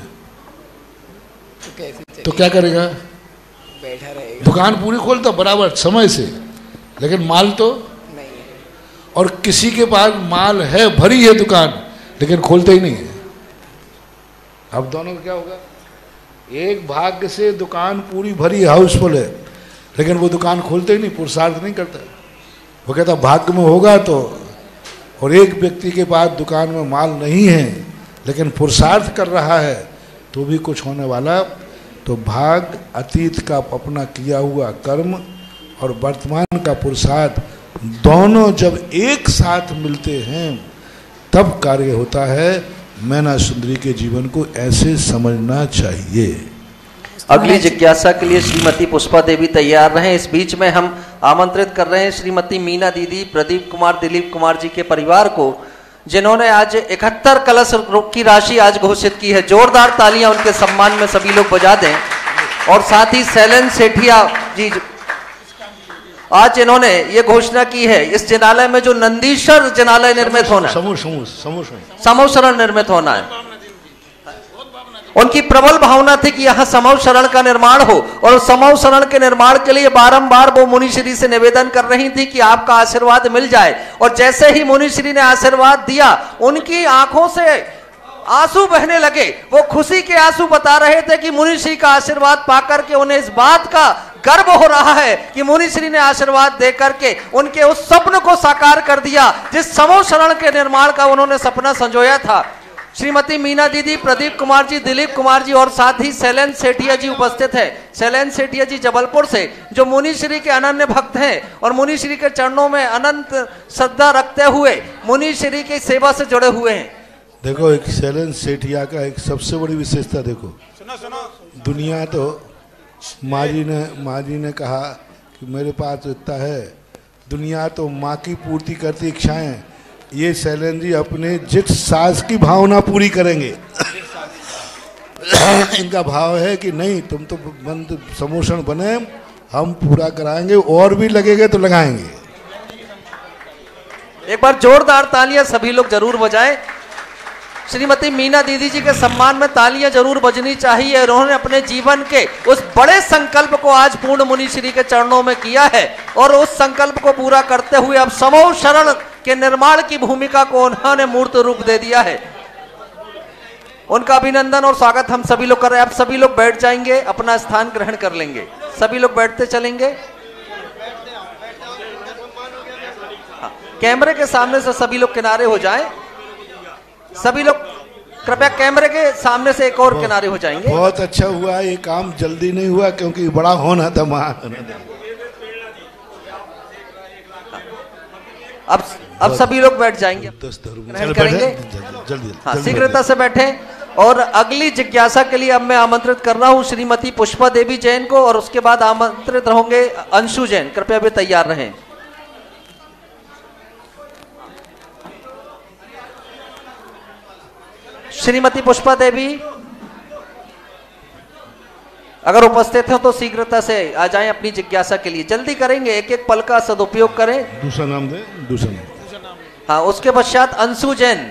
तो कैसे तो क्या करेगा? बैठा रहेगा। दुकान पूरी खोलता बराबर समय से, लेकिन माल तो नहीं है। और किसी के पास माल है, भरी है दुकान, लेकिन खोलते ही नहीं है। अब दोनों का क्या होगा? एक भाग्य से दुकान पूरी भरी हाउसफुल है, लेकिन वो दुकान खोलते ही नहीं, पुरुषार्थ नहीं करता। वो कहता भाग्य में होगा तो। और एक व्यक्ति के पास दुकान में माल नहीं है लेकिन पुरुषार्थ कर रहा है तो भी कुछ होने वाला। तो भाग्य, अतीत का अपना किया हुआ कर्म और वर्तमान का पुरुषार्थ दोनों जब एक साथ मिलते हैं तब कार्य होता है। मैना सुंदरी के जीवन को ऐसे समझना चाहिए। अगली जिज्ञासा के लिए श्रीमती पुष्पा देवी तैयार रहें। इस बीच में हम आमंत्रित कर रहे हैं श्रीमती मीना दीदी, प्रदीप कुमार, दिलीप कुमार जी के परिवार को, जिन्होंने आज 71 कलश की राशि आज घोषित की है। जोरदार तालियां उनके सम्मान में सभी लोग बजा दें। और साथ ही शैलेन सेठिया जी, आज इन्होंने ये घोषणा की है इस जिनालय में जो नंदीश्वर जिनालय निर्मित होना है, समूह शरण निर्मित होना है। उनकी प्रबल भावना थी कि यहां समूह शरण का निर्माण हो, और समूह शरण के निर्माण के लिए बारंबार वो मुनिश्री से निवेदन कर रही थी कि आपका आशीर्वाद मिल जाए। और जैसे ही मुनिश्री ने आशीर्वाद दिया, उनकी आंखों से आंसू बहने लगे। वो खुशी के आंसू बता रहे थे कि मुनिश्री का आशीर्वाद पाकर के उन्हें इस बात का गर्व हो रहा है कि मुनिश्री ने आशीर्वाद दे करके उनके उस स्वप्न को साकार कर दिया जिस समूह शरण के निर्माण का उन्होंने सपना संजोया था। श्रीमती मीना दीदी, प्रदीप कुमार जी, दिलीप कुमार जी और साथ ही शैलेन सेठिया जी उपस्थित है। शैलेन सेठिया जी जबलपुर से, जो मुनिश्री के अनन्य भक्त हैं और मुनिश्री के चरणों में अनंत श्रद्धा रखते हुए मुनिश्री की सेवा से जुड़े हुए हैं। देखो, एक शैलेन सेठिया का एक सबसे बड़ी विशेषता देखो, दुनिया तो माँ जी ने कहा कि मेरे पास तो इतना है, दुनिया तो माँ की पूर्ति करती इच्छाएं, ये शैलेन जी अपने जिस सास की भावना पूरी करेंगे। इनका भाव है कि नहीं, तुम तो बंद समोषण बने, हम पूरा कराएंगे, और भी लगेगा तो लगाएंगे। एक बार जोरदार तालियां सभी लोग जरूर बजाएं। श्रीमती मीना दीदी जी के सम्मान में तालियां जरूर बजनी चाहिए। उन्होंने अपने जीवन के उस बड़े संकल्प को आज पूर्ण मुनिश्री के चरणों में किया है, और उस संकल्प को पूरा करते हुए अब समूह शरण के निर्माण की भूमिका को उन्होंने मूर्त रूप दे दिया है। उनका अभिनंदन और स्वागत हम सभी लोग कर रहे हैं। अब सभी लोग बैठ जाएंगे, अपना स्थान ग्रहण कर लेंगे। सभी लोग बैठते चलेंगे। कैमरे के सामने से सभी लोग किनारे हो जाएं। सभी लोग कृपया कैमरे के सामने से एक और किनारे हो जाएंगे। बहुत अच्छा हुआ, ये काम जल्दी नहीं हुआ क्योंकि बड़ा होना था, महान। अब सभी लोग बैठ जाएंगे, ग्रहण करेंगे। जल्दी हाँ, शीघ्रता से बैठें। और अगली जिज्ञासा के लिए अब मैं आमंत्रित कर रहा हूं श्रीमती पुष्पा देवी जैन को, और उसके बाद आमंत्रित होंगे अंशु जैन। कृपया भी तैयार रहें। श्रीमती पुष्पा देवी अगर उपस्थित हो तो शीघ्रता से आ जाएं अपनी जिज्ञासा के लिए। जल्दी करेंगे, एक एक पल का सदुपयोग करें। दूसरा नाम दे, दूसरा नाम। हाँ, उसके पश्चात अंशु जैन।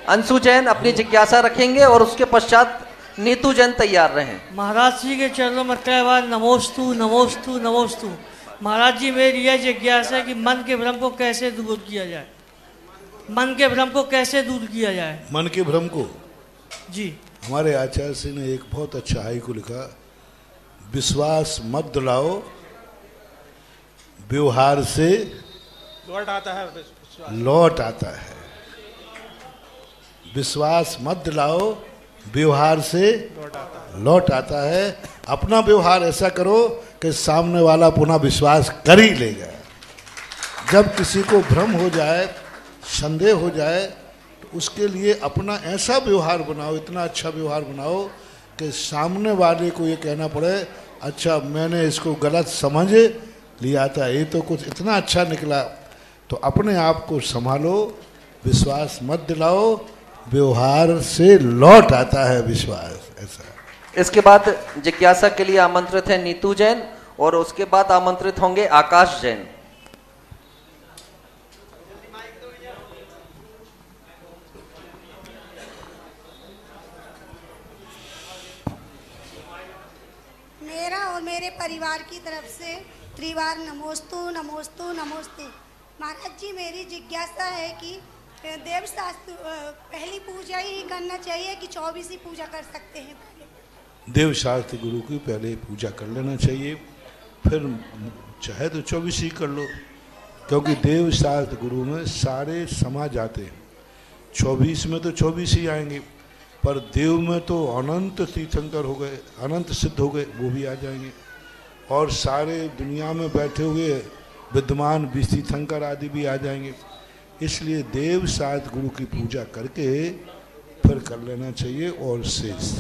अंशु जैन अपनी जिज्ञासा रखेंगे, और उसके पश्चात नीतू जैन तैयार रहें। महाराज जी के चरणों में कई बार नमोस्तु नमोस्तु नमोस्तु। महाराज जी, मेरी यह जिज्ञासा है कि मन के भ्रम को कैसे दूर किया जाए। मन के भ्रम को कैसे दूर किया जाए? मन के भ्रम को जी, हमारे आचार्य जी ने एक बहुत अच्छा हाइकु लिखा, विश्वास मत दिलाओ, व्यवहार से लौट आता है। विश्वास मत दिलाओ, व्यवहार से लौट आता है। अपना व्यवहार ऐसा करो कि सामने वाला पुनः विश्वास कर ही लेगा। जब किसी को भ्रम हो जाए, संदेह हो जाए, तो उसके लिए अपना ऐसा व्यवहार बनाओ, इतना अच्छा व्यवहार बनाओ कि सामने वाले को ये कहना पड़े, अच्छा मैंने इसको गलत समझ लिया था, ये तो कुछ इतना अच्छा निकला। तो अपने आप को संभालो, विश्वास मत दिलाओ, व्यवहार से लौट आता है विश्वास। ऐसा। इसके बाद जिज्ञासा के लिए आमंत्रित है नीतू जैन, और उसके बाद आमंत्रित होंगे आकाश जैन। मेरा और मेरे परिवार की तरफ से त्रिवार नमोस्तु नमोस्तु नमोस्तु। महाराज जी, मेरी जिज्ञासा है कि देव शास्त्र पहली पूजा ही करना चाहिए कि 24 पूजा कर सकते हैं? देव शास्त्र गुरु की पहले पूजा कर लेना चाहिए, फिर चाहे तो 24 ही कर लो, क्योंकि देव शास्त्र गुरु में सारे समा जाते हैं। 24 में तो 24 ही आएंगे, पर देव में तो अनंत तीर्थंकर हो गए, अनंत सिद्ध हो गए, वो भी आ जाएंगे। और सारे दुनिया में बैठे हुए विद्यमान तीर्थंकर आदि भी आ जाएंगे। इसलिए देव शास्त्र गुरु की पूजा करके फिर कर लेना चाहिए। और शेष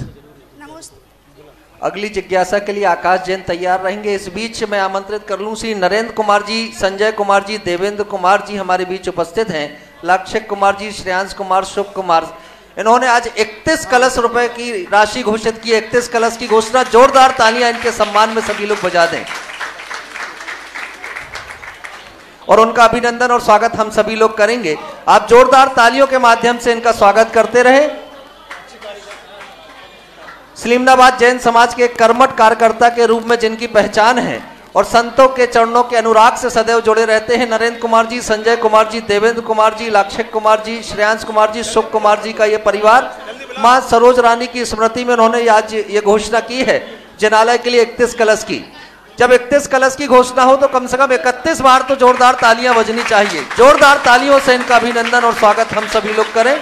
अगली जिज्ञासा के लिए आकाश जैन तैयार रहेंगे। इस बीच मैं आमंत्रित कर लूं श्री नरेंद्र कुमार जी, संजय कुमार जी, देवेंद्र कुमार जी हमारे बीच उपस्थित हैं। लाक्षिक कुमार जी, श्रेयांश कुमार, शुभ कुमार, इन्होंने आज 31 कलश रुपए की राशि घोषित की। 31 कलश की घोषणा, जोरदार तालियां इनके सम्मान में सभी लोग बजा दें और उनका अभिनंदन और स्वागत हम सभी लोग करेंगे। आप जोरदार तालियों के माध्यम से इनका स्वागत करते रहे। सलीमनाबाद जैन समाज के कर्मठ कार्यकर्ता के रूप में जिनकी पहचान है और संतों के चरणों के अनुराग से सदैव जुड़े रहते हैं, नरेंद्र कुमार जी, संजय कुमार जी, देवेंद्र कुमार जी, लाक्षिक कुमार जी, श्रेयांश कुमार जी, शुभ कुमार जी का ये परिवार मां सरोज रानी की स्मृति में उन्होंने आज ये घोषणा की है जिनालय के लिए 31 कलश की। जब 31 कलश की घोषणा हो तो कम से कम 31 बार तो जोरदार तालियां बजनी चाहिए। जोरदार तालियों से इनका अभिनंदन और स्वागत हम सभी लोग करें।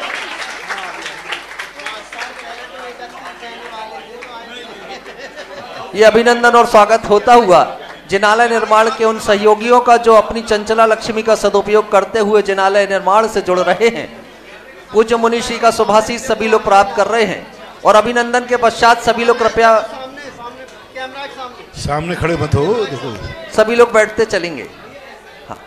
ये अभिनंदन और स्वागत होता हुआ जिनालय निर्माण के उन सहयोगियों का जो अपनी चंचला लक्ष्मी का सदुपयोग करते हुए जिनालय निर्माण से जुड़ रहे हैं। पूज्य मुनिश्री का शुभाशीष सभी लोग प्राप्त कर रहे हैं और अभिनंदन के पश्चात सभी लोग कृपया सामने खड़े मत हो, देखो सभी लोग बैठते चलेंगे। हाँ,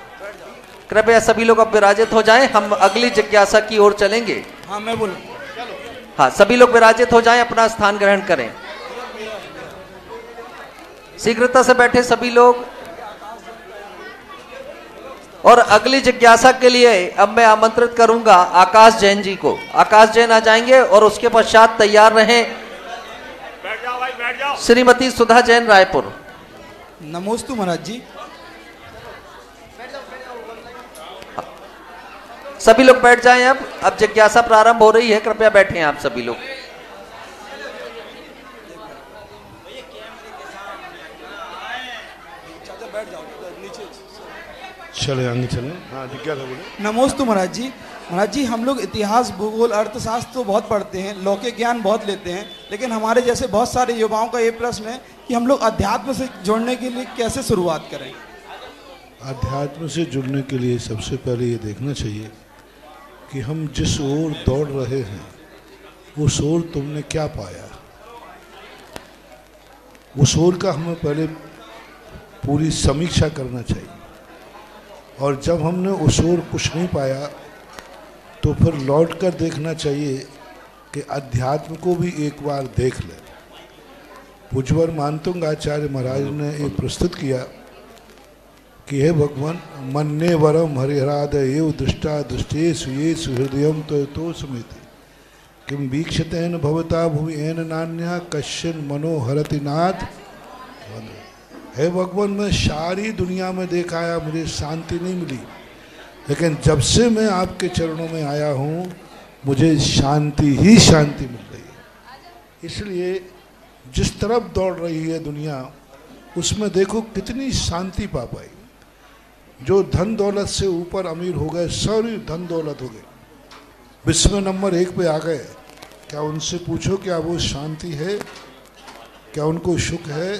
कृपया सभी लोग अब विराजित हो जाएं, हम अगली जिज्ञासा की ओर चलेंगे। हाँ मैं बोलूं। हाँ, सभी लोग विराजित हो जाएं, अपना स्थान ग्रहण करें। शीघ्रता से बैठे सभी लोग। और अगली जिज्ञासा के लिए अब मैं आमंत्रित करूंगा आकाश जैन जी को। आकाश जैन आ जाएंगे और उसके पश्चात तैयार रहें श्रीमती सुधा जैन, रायपुर। नमोस्तु महाराज जी। सभी लोग बैठ जाएं। अब जिज्ञासा प्रारंभ हो रही है, कृपया बैठें आप सभी लोग। चले आगे चले। हाँ, जिज्ञासा बोले। नमोस्तु महाराज जी। महाराज जी, हम लोग इतिहास, भूगोल, अर्थशास्त्र तो बहुत पढ़ते हैं, लौकिक ज्ञान बहुत लेते हैं, लेकिन हमारे जैसे बहुत सारे युवाओं का ये प्रश्न है कि हम लोग अध्यात्म से जुड़ने के लिए कैसे शुरुआत करें? अध्यात्म से जुड़ने के लिए सबसे पहले ये देखना चाहिए कि हम जिस ओर दौड़ रहे हैं उस ओर तुमने क्या पाया। उस ओर का हमें पहले पूरी समीक्षा करना चाहिए, और जब हमने उस ओर कुछ नहीं पाया तो फिर लौट कर देखना चाहिए कि अध्यात्म को भी एक बार देख ले। पूज्यवर मानतुंग आचार्य महाराज ने ये प्रस्तुत किया कि हे भगवान, मन्ने वरम हरिहराद एव दृष्टा दुष्टेषु येषु हृदयम तो समेति किम वीक्षतेन भवता भूमि एन नान्या कश्चिन मनोहरति नाथ। हे भगवान, मैं सारी दुनिया में देखा आया, मुझे शांति नहीं मिली, लेकिन जब से मैं आपके चरणों में आया हूँ मुझे शांति ही शांति मिल रही है। इसलिए जिस तरफ दौड़ रही है दुनिया, उसमें देखो कितनी शांति पा पाई। जो धन दौलत से ऊपर अमीर हो गए, सारी धन दौलत हो गए, विश्व में नंबर 1 पे आ गए, क्या उनसे पूछो क्या वो शांति है, क्या उनको सुख है,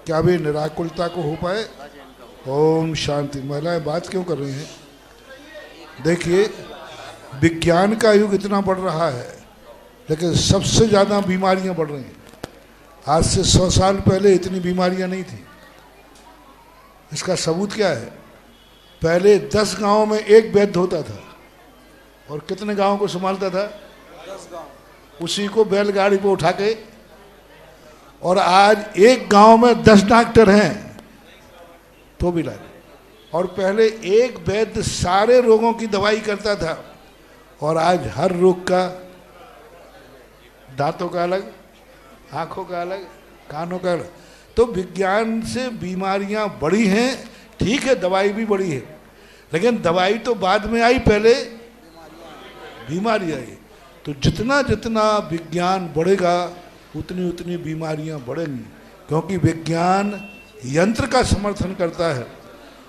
क्या वे निराकुलता को हो पाए? ओम शांति। महिलाएं बात क्यों कर रही हैं? देखिए, विज्ञान का युग इतना बढ़ रहा है, लेकिन सबसे ज़्यादा बीमारियां बढ़ रही हैं। आज से 100 साल पहले इतनी बीमारियां नहीं थी। इसका सबूत क्या है? पहले 10 गांवों में एक वैद्य होता था, और कितने गांवों को संभालता था? 10 गांव। उसी को बैलगाड़ी पर उठा के, और आज एक गांव में 10 डॉक्टर हैं तो भी इलाज। और पहले एक वैद्य सारे रोगों की दवाई करता था, और आज हर रोग का, दांतों का अलग, आँखों का अलग, कानों का अलग। तो विज्ञान से बीमारियां बढ़ी हैं, ठीक है, दवाई भी बढ़ी है, लेकिन दवाई तो बाद में आई, पहले बीमारी आई। तो जितना जितना विज्ञान बढ़ेगा उतनी उतनी बीमारियां बढ़ेंगी, क्योंकि विज्ञान यंत्र का समर्थन करता है,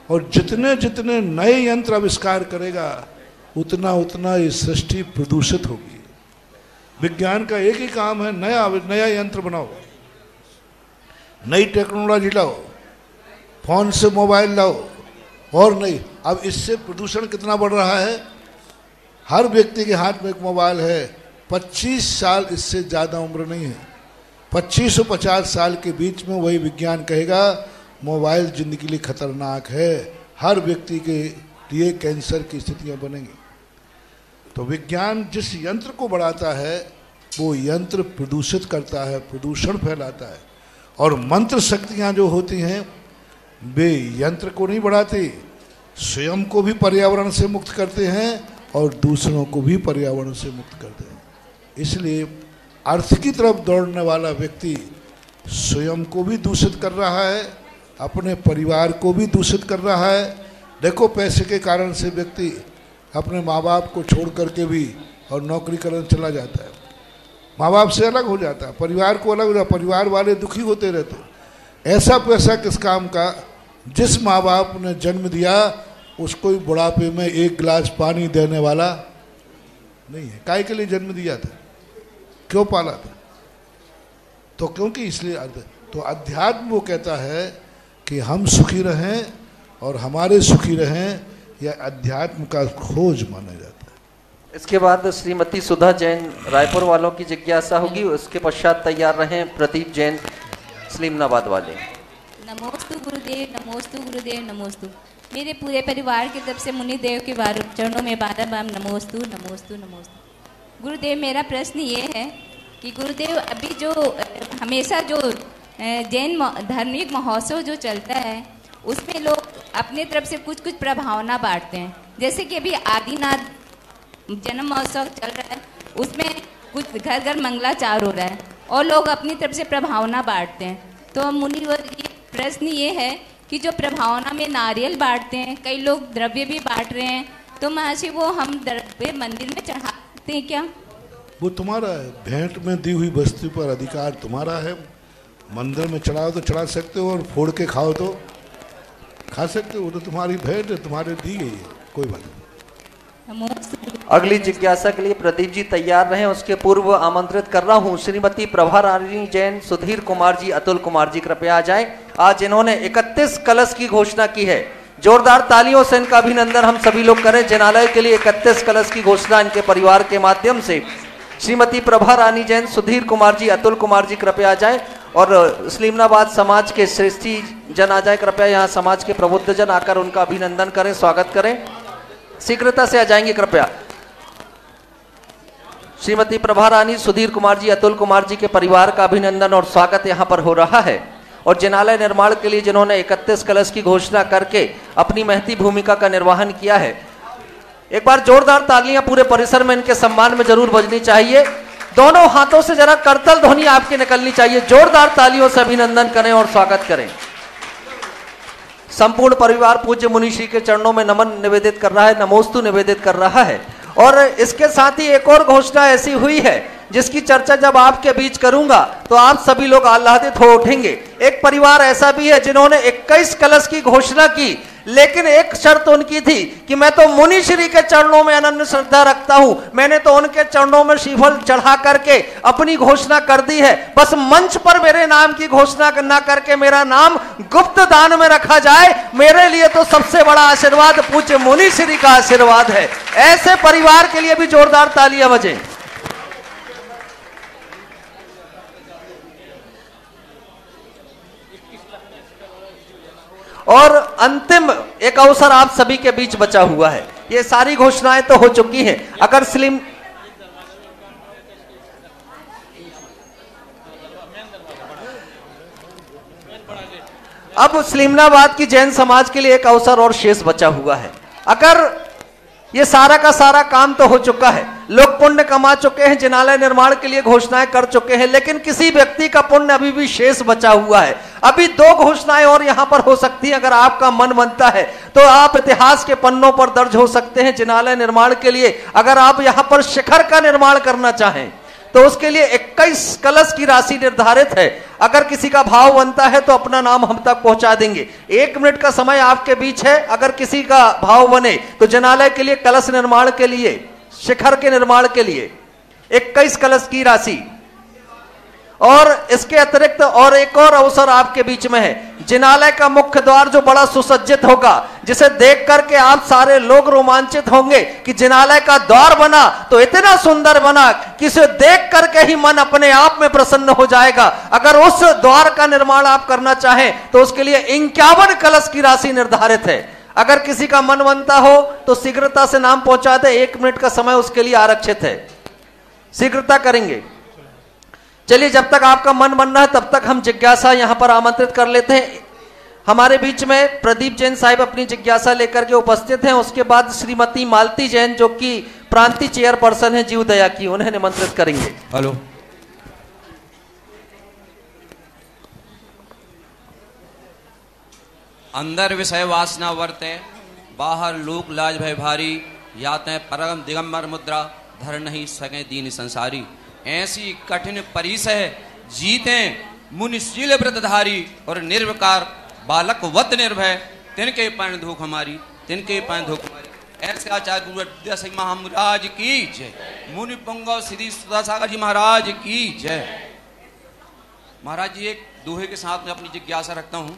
और जितने जितने नए यंत्र आविष्कार करेगा उतना उतना ये सृष्टि प्रदूषित होगी। विज्ञान का एक ही काम है, नया नया यंत्र बनाओ, नई टेक्नोलॉजी लाओ, फोन से मोबाइल लाओ, और नहीं। अब इससे प्रदूषण कितना बढ़ रहा है, हर व्यक्ति के हाथ में एक मोबाइल है। 25 साल इससे ज़्यादा उम्र नहीं है, 25 और 50 साल के बीच में वही विज्ञान कहेगा मोबाइल जिंदगी के लिए खतरनाक है, हर व्यक्ति के लिए कैंसर की स्थितियां बनेंगी। तो विज्ञान जिस यंत्र को बढ़ाता है वो यंत्र प्रदूषित करता है, प्रदूषण फैलाता है। और मंत्र शक्तियां जो होती हैं वे यंत्र को नहीं बढ़ाती, स्वयं को भी पर्यावरण से मुक्त करते हैं और दूसरों को भी पर्यावरण से मुक्त करते हैं। इसलिए अर्थ की तरफ दौड़ने वाला व्यक्ति स्वयं को भी दूषित कर रहा है, अपने परिवार को भी दूषित कर रहा है। देखो, पैसे के कारण से व्यक्ति अपने माँ बाप को छोड़ करके भी और नौकरी करने चला जाता है, माँ बाप से अलग हो जाता है, परिवार को अलग हो जाता है, परिवार वाले दुखी होते रहते हैं। ऐसा पैसा किस काम का, जिस माँ बाप ने जन्म दिया उसको ही बुढ़ापे में एक गिलास पानी देने वाला नहीं है। काय के लिए जन्म दिया था, क्यों पाला था? तो क्योंकि इसलिए तो अध्यात्म वो कहता है कि हम सुखी रहें और हमारे सुखी रहें, यह अध्यात्म का खोज माना जाता है। इसके बाद श्रीमती सुधा जैन रायपुर वालों की जिज्ञासा होगी, उसके पश्चात तैयार रहें प्रदीप जैन सलीमनाबाद वाले। नमोस्तु गुरुदेव, नमोस्तु गुरुदेव, नमोस्तु। मेरे पूरे परिवार की तरफ से मुनि देव के चरणों में बार बार नमोस्तु नमोस्तु नमोस्तु। गुरुदेव, मेरा प्रश्न ये है कि गुरुदेव, अभी जो हमेशा जो जैन धार्मिक महोत्सव जो चलता है उसमें लोग अपने तरफ से कुछ कुछ प्रभावना बांटते हैं। जैसे कि अभी आदिनाथ जन्म महोत्सव चल रहा है, उसमें कुछ घर घर मंगलाचार हो रहा है और लोग अपनी तरफ से प्रभावना बांटते हैं। तो मुनि प्रश्न ये है कि जो प्रभावना में नारियल बांटते हैं, कई लोग द्रव्य भी बांट रहे हैं, तो महर्षि वो हम द्रव्य मंदिर में चढ़ा सकते हैं क्या? वो तुम्हारा है, भेंट में दी हुई वस्तु पर अधिकार तुम्हारा है। मंदिर में चढ़ाओ तो चढ़ा सकते हो, और फोड़ के खाओ तो खा सकते हो, वो तो तुम्हारी भेंट है, तुम्हारे दी गई है, कोई बात नहीं। अगली जिज्ञासा के लिए प्रदीप जी तैयार रहें। उसके पूर्व आमंत्रित कर रहा हूं श्रीमती प्रभा रानी जैन, सुधीर कुमार जी, अतुल कुमार जी कृपया आ जाएं। आज इन्होंने 31 कलश की घोषणा की है, जोरदार तालियों से इनका अभिनंदन हम सभी लोग करें। जिनालय के लिए 31 कलश की घोषणा इनके परिवार के माध्यम से श्रीमती प्रभा रानी जैन, सुधीर कुमार जी, अतुल कुमार जी कृपया आ जाए, और सलीमनाबाद समाज के श्रेष्ठी जन आ जाए कृपया। यहाँ समाज के प्रबुद्ध जन आकर उनका अभिनंदन करें, स्वागत करें, शीघ्रता से आ जाएंगे कृपया। श्रीमती प्रभा रानी, सुधीर कुमार जी, अतुल कुमार जी के परिवार का अभिनंदन और स्वागत यहाँ पर हो रहा है। और जिनालय निर्माण के लिए जिन्होंने 31 कलश की घोषणा करके अपनी महती भूमिका का निर्वहन किया है, एक बार जोरदार तालियां पूरे परिसर में इनके सम्मान में जरूर बजनी चाहिए। दोनों हाथों से जरा करतल ध्वनि आपकी निकलनी चाहिए। जोरदार तालियों से अभिनंदन करें और स्वागत करें। संपूर्ण परिवार पूज्य मुनिश्री के चरणों में नमन निवेदित कर रहा है, नमोस्तु निवेदित कर रहा है। और इसके साथ ही एक और घोषणा ऐसी हुई है जिसकी चर्चा जब आपके बीच करूंगा तो आप सभी लोग आह्लादित हो उठेंगे। एक परिवार ऐसा भी है जिन्होंने 21 कलश की घोषणा की, लेकिन एक शर्त उनकी थी कि मैं तो मुनि श्री के चरणों में अनन्य श्रद्धा रखता हूं, मैंने तो उनके चरणों में श्रीफल चढ़ा करके अपनी घोषणा कर दी है, बस मंच पर मेरे नाम की घोषणा ना करके मेरा नाम गुप्त दान में रखा जाए, मेरे लिए तो सबसे बड़ा आशीर्वाद पूज्य मुनि श्री का आशीर्वाद है। ऐसे परिवार के लिए भी जोरदार तालियां बजें। और अंतिम एक अवसर आप सभी के बीच बचा हुआ है। ये सारी घोषणाएं तो हो चुकी हैं। अगर स्लिम अब सलीमनाबाद की जैन समाज के लिए एक अवसर और शेष बचा हुआ है। अगर ये सारा का सारा काम तो हो चुका है, लोग पुण्य कमा चुके हैं, जिनालय निर्माण के लिए घोषणाएं कर चुके हैं, लेकिन किसी व्यक्ति का पुण्य अभी भी शेष बचा हुआ है। अभी 2 घोषणाएं और यहां पर हो सकती हैं। अगर आपका मन बनता है तो आप इतिहास के पन्नों पर दर्ज हो सकते हैं जिनालय निर्माण के लिए। अगर आप यहां पर शिखर का निर्माण करना चाहें तो उसके लिए 21 कलश की राशि निर्धारित है। अगर किसी का भाव बनता है तो अपना नाम हम तक पहुंचा देंगे। 1 मिनट का समय आपके बीच है। अगर किसी का भाव बने तो जनालय के लिए, कलश निर्माण के लिए, शिखर के निर्माण के लिए 21 कलश की राशि। और इसके अतिरिक्त और एक और अवसर आपके बीच में है। जिनालय का मुख्य द्वार जो बड़ा सुसज्जित होगा, जिसे देख करके आप सारे लोग रोमांचित होंगे कि जिनालय का द्वार बना तो इतना सुंदर बना कि इसे देख करके ही मन अपने आप में प्रसन्न हो जाएगा। अगर उस द्वार का निर्माण आप करना चाहें तो उसके लिए 51 कलश की राशि निर्धारित है। अगर किसी का मन बनता हो तो शीघ्रता से नाम पहुंचा दे। 1 मिनट का समय उसके लिए आरक्षित है, शीघ्रता करेंगे। चलिए, जब तक आपका मन बनना है तब तक हम जिज्ञासा यहां पर आमंत्रित कर लेते हैं। हमारे बीच में प्रदीप जैन साहिब अपनी जिज्ञासा लेकर के उपस्थित हैं। उसके बाद श्रीमती मालती जैन जो कि प्रांतीय चेयरपर्सन है जीवदया की, उन्हें निमंत्रित करेंगे। हेलो, अंदर विषय वासना वर्ते, बाहर लोक लाज भय भारी, याते परम दिगंबर मुद्रा, धर नहीं सके दीन संसारी। ऐसी कठिन परिसह जीते मुनिशील व्रतधारी, और निर्विकार बालक वत निर्भय, तिनके पैन धोख हमारी, तिनके पैन धोख हमारी। ऐसे आचार्य गुरु दयासी महाराज की जय। मुनि पुंगव श्री सुधासागर जी महाराज की जय। महाराज जी, एक दोहे के साथ में अपनी जिज्ञासा रखता हूं।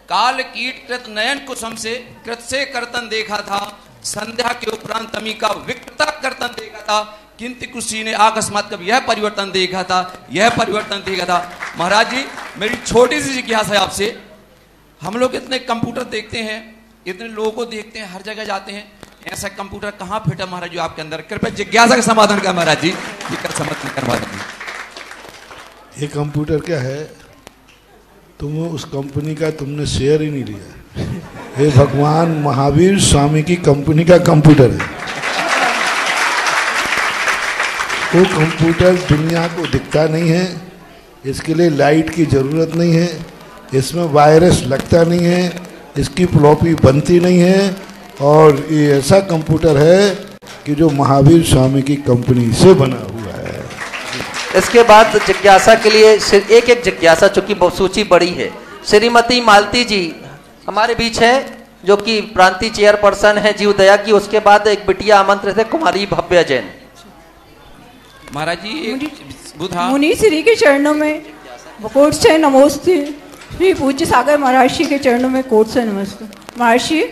काल कीट कृत नयन कुसुम से कृत से कर्तन देखा था, संध्या के उपरांत तमी का विकृता कर्तन देखा था, किंतु कुशी ने अकस्मात कब यह परिवर्तन देखा था, यह परिवर्तन देखा था। महाराज जी, मेरी छोटी सी जिज्ञासा है आपसे। हम लोग इतने कंप्यूटर देखते हैं, इतने लोगों को देखते हैं, हर जगह जाते हैं, ऐसा कंप्यूटर कहाँ फिटा महाराज जी आपके अंदर? कृपया जिज्ञासा का समाधान कर महाराज जी, करवा दीजिए। ये कंप्यूटर क्या है? तुम उस कंपनी का तुमने शेयर ही नहीं लिया। ये भगवान महावीर स्वामी की कंपनी का कंप्यूटर है। वो कंप्यूटर दुनिया को दिखता नहीं है, इसके लिए लाइट की ज़रूरत नहीं है, इसमें वायरस लगता नहीं है, इसकी फ्लॉपी बनती नहीं है, और ये ऐसा कंप्यूटर है कि जो महावीर स्वामी की कंपनी से बना हुआ है। इसके बाद जिज्ञासा के लिए एक जिज्ञासा, चूंकि सूची बड़ी है, श्रीमती मालती जी हमारे बीच है जो कि प्रांतीय चेयरपर्सन है जीवदया की। उसके बाद एक बिटिया आमंत्रित है, कुमारी भव्य जैन। महाराज जी, मुनि श्री के चरणों में कोट से नमोस्ते। श्री पूज्य सागर महर्षि के चरणों में कोट से नमस्ते। महर्षि,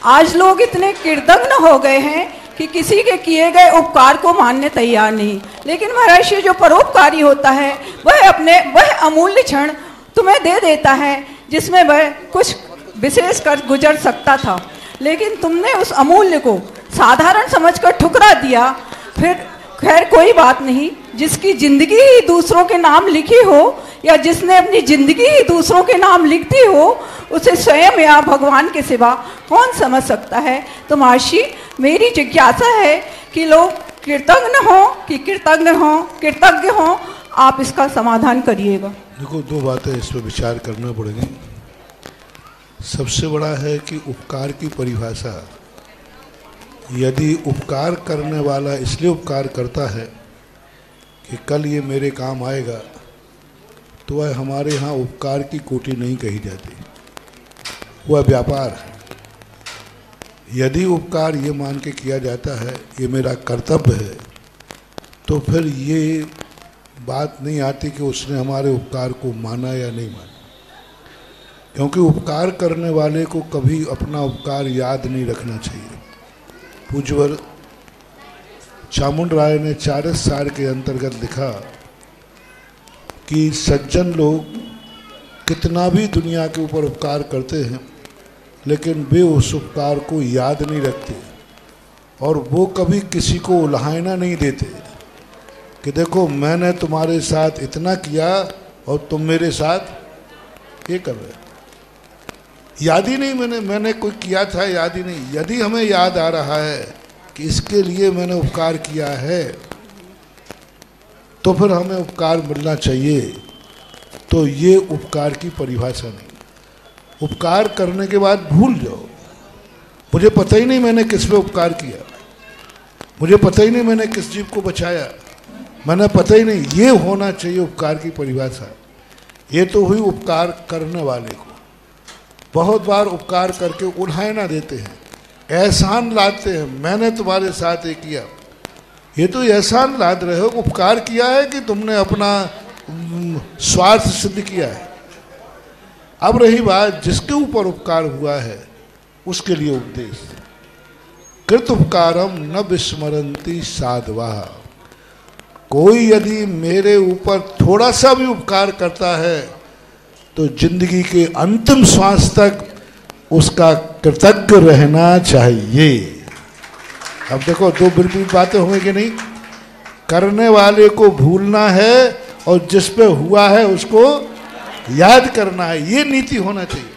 आज लोग इतने कृतज्ञ हो गए हैं कि किसी के किए गए उपकार को मानने तैयार नहीं, लेकिन महर्षि जो परोपकारी होता है वह अमूल्य क्षण तुम्हें दे देता है जिसमें वह कुछ विशेष कर गुजर सकता था, लेकिन तुमने उस अमूल्य को साधारण समझकर ठुकरा दिया। फिर खैर कोई बात नहीं, जिसकी जिंदगी ही दूसरों के नाम लिखी हो या जिसने अपनी जिंदगी ही दूसरों के नाम लिख दी हो, उसे स्वयं या भगवान के सिवा कौन समझ सकता है। तो महर्षि, मेरी जिज्ञासा है कि लोग कृतज्ञ हों कि कृतज्ञ हों, आप इसका समाधान करिएगा। देखो, 2 बातें इस पर विचार करना पड़ेगी। सबसे बड़ा है कि उपकार की परिभाषा। यदि उपकार करने वाला इसलिए उपकार करता है कि कल ये मेरे काम आएगा, तो वह हमारे यहाँ उपकार की कोटि नहीं कही जाती, वह व्यापार है। यदि उपकार ये मान के किया जाता है ये मेरा कर्तव्य है, तो फिर ये बात नहीं आती कि उसने हमारे उपकार को माना या नहीं माना, क्योंकि उपकार करने वाले को कभी अपना उपकार याद नहीं रखना चाहिए। पूज्यवर चामुंड राय ने 40 साल के अंतर्गत लिखा कि सज्जन लोग कितना भी दुनिया के ऊपर उपकार करते हैं, लेकिन वे उस उपकार को याद नहीं रखते, और वो कभी किसी को उल्हायना नहीं देते कि देखो मैंने तुम्हारे साथ इतना किया और तुम मेरे साथ ये कर रहे। याद ही नहीं, मैंने कोई किया था, याद ही नहीं। यदि हमें याद आ रहा है कि इसके लिए मैंने उपकार किया है तो फिर हमें उपकार मिलना चाहिए। तो ये उपकार की परिभाषा नहीं। उपकार करने के बाद भूल जाओ, मुझे पता ही नहीं मैंने किस पे उपकार किया, मुझे पता ही नहीं मैंने किस जीव को बचाया, मैंने पता ही नहीं। ये होना चाहिए उपकार की परिभाषा। ये तो हुई उपकार करने वाले को। बहुत बार उपकार करके उल्हायना देते हैं, एहसान लादते हैं, मैंने तुम्हारे साथ ये किया। ये तो एहसान लाद रहे हो, उपकार किया है कि तुमने अपना स्वार्थ सिद्ध किया है। अब रही बात जिसके ऊपर उपकार हुआ है उसके लिए उपदेश। कृत उपकारम न विस्मरंती साधवा। कोई यदि मेरे ऊपर थोड़ा सा भी उपकार करता है तो जिंदगी के अंतिम श्वास तक उसका कृतज्ञ रहना चाहिए। अब देखो दो बिल्कुल बातें होंगी कि नहीं। करने वाले को भूलना है और जिस पे हुआ है उसको याद करना है, ये नीति होना चाहिए।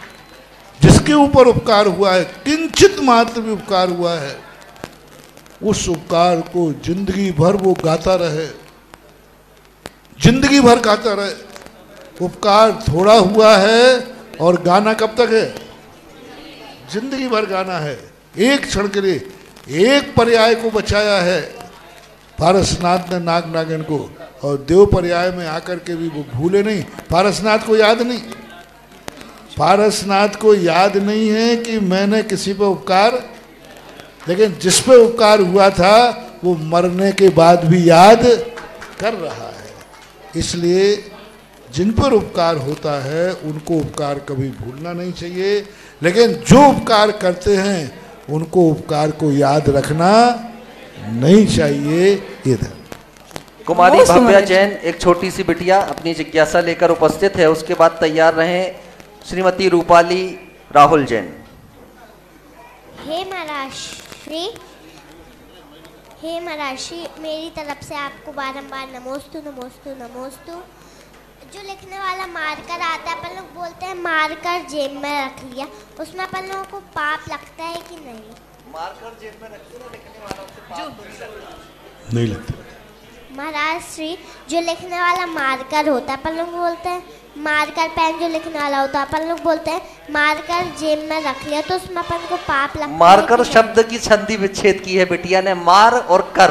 जिसके ऊपर उपकार हुआ है, किंचित मात्र भी उपकार हुआ है, उस उपकार को जिंदगी भर वो गाता रहे, जिंदगी भर गाता रहे। उपकार थोड़ा हुआ है और गाना कब तक है? जिंदगी भर गाना है। एक क्षण के लिए, एक पर्याय को बचाया है पारसनाथ ने नाग नागिन को, और देव पर्याय में आकर के भी वो भूले नहीं। पारसनाथ को याद नहीं, पारसनाथ को याद नहीं है कि मैंने किसी पे उपकार, लेकिन जिस पे उपकार हुआ था वो मरने के बाद भी याद कर रहा है। इसलिए जिन पर उपकार होता है उनको उपकार कभी भूलना नहीं चाहिए, लेकिन जो उपकार करते हैं उनको उपकार को याद रखना नहीं चाहिए। ये कुमारी भव्या जैन, एक छोटी सी बिटिया अपनी जिज्ञासा लेकर उपस्थित है। उसके बाद तैयार रहें श्रीमती रूपाली राहुल जैन। हे महाराष्ट्री, मेरी तरफ से आपको बारंबार नमोस्तु नमोस्तु नमोस्तु। जो लिखने वाला मार्कर आता है, अपन लोग बोलते हैं मार्कर जेब में रख लिया, उसमें अपन लोगों को पाप लगता है कि नहीं? मार्कर जेब में रखते हैं, लिखने वाला उससे पाप नहीं लगता। महाराज श्री, जो लिखने वाला मार्कर होता है, अपन लोग बोलते हैं मार्कर पेन जो लिखने वाला होता है, अपन लोग बोलते हैं मार्कर जेब में रख लिया, तो उसमें अपन को पाप लगता है? मार्कर शब्द की संधि विच्छेद की है बिटिया ने, मार और कर,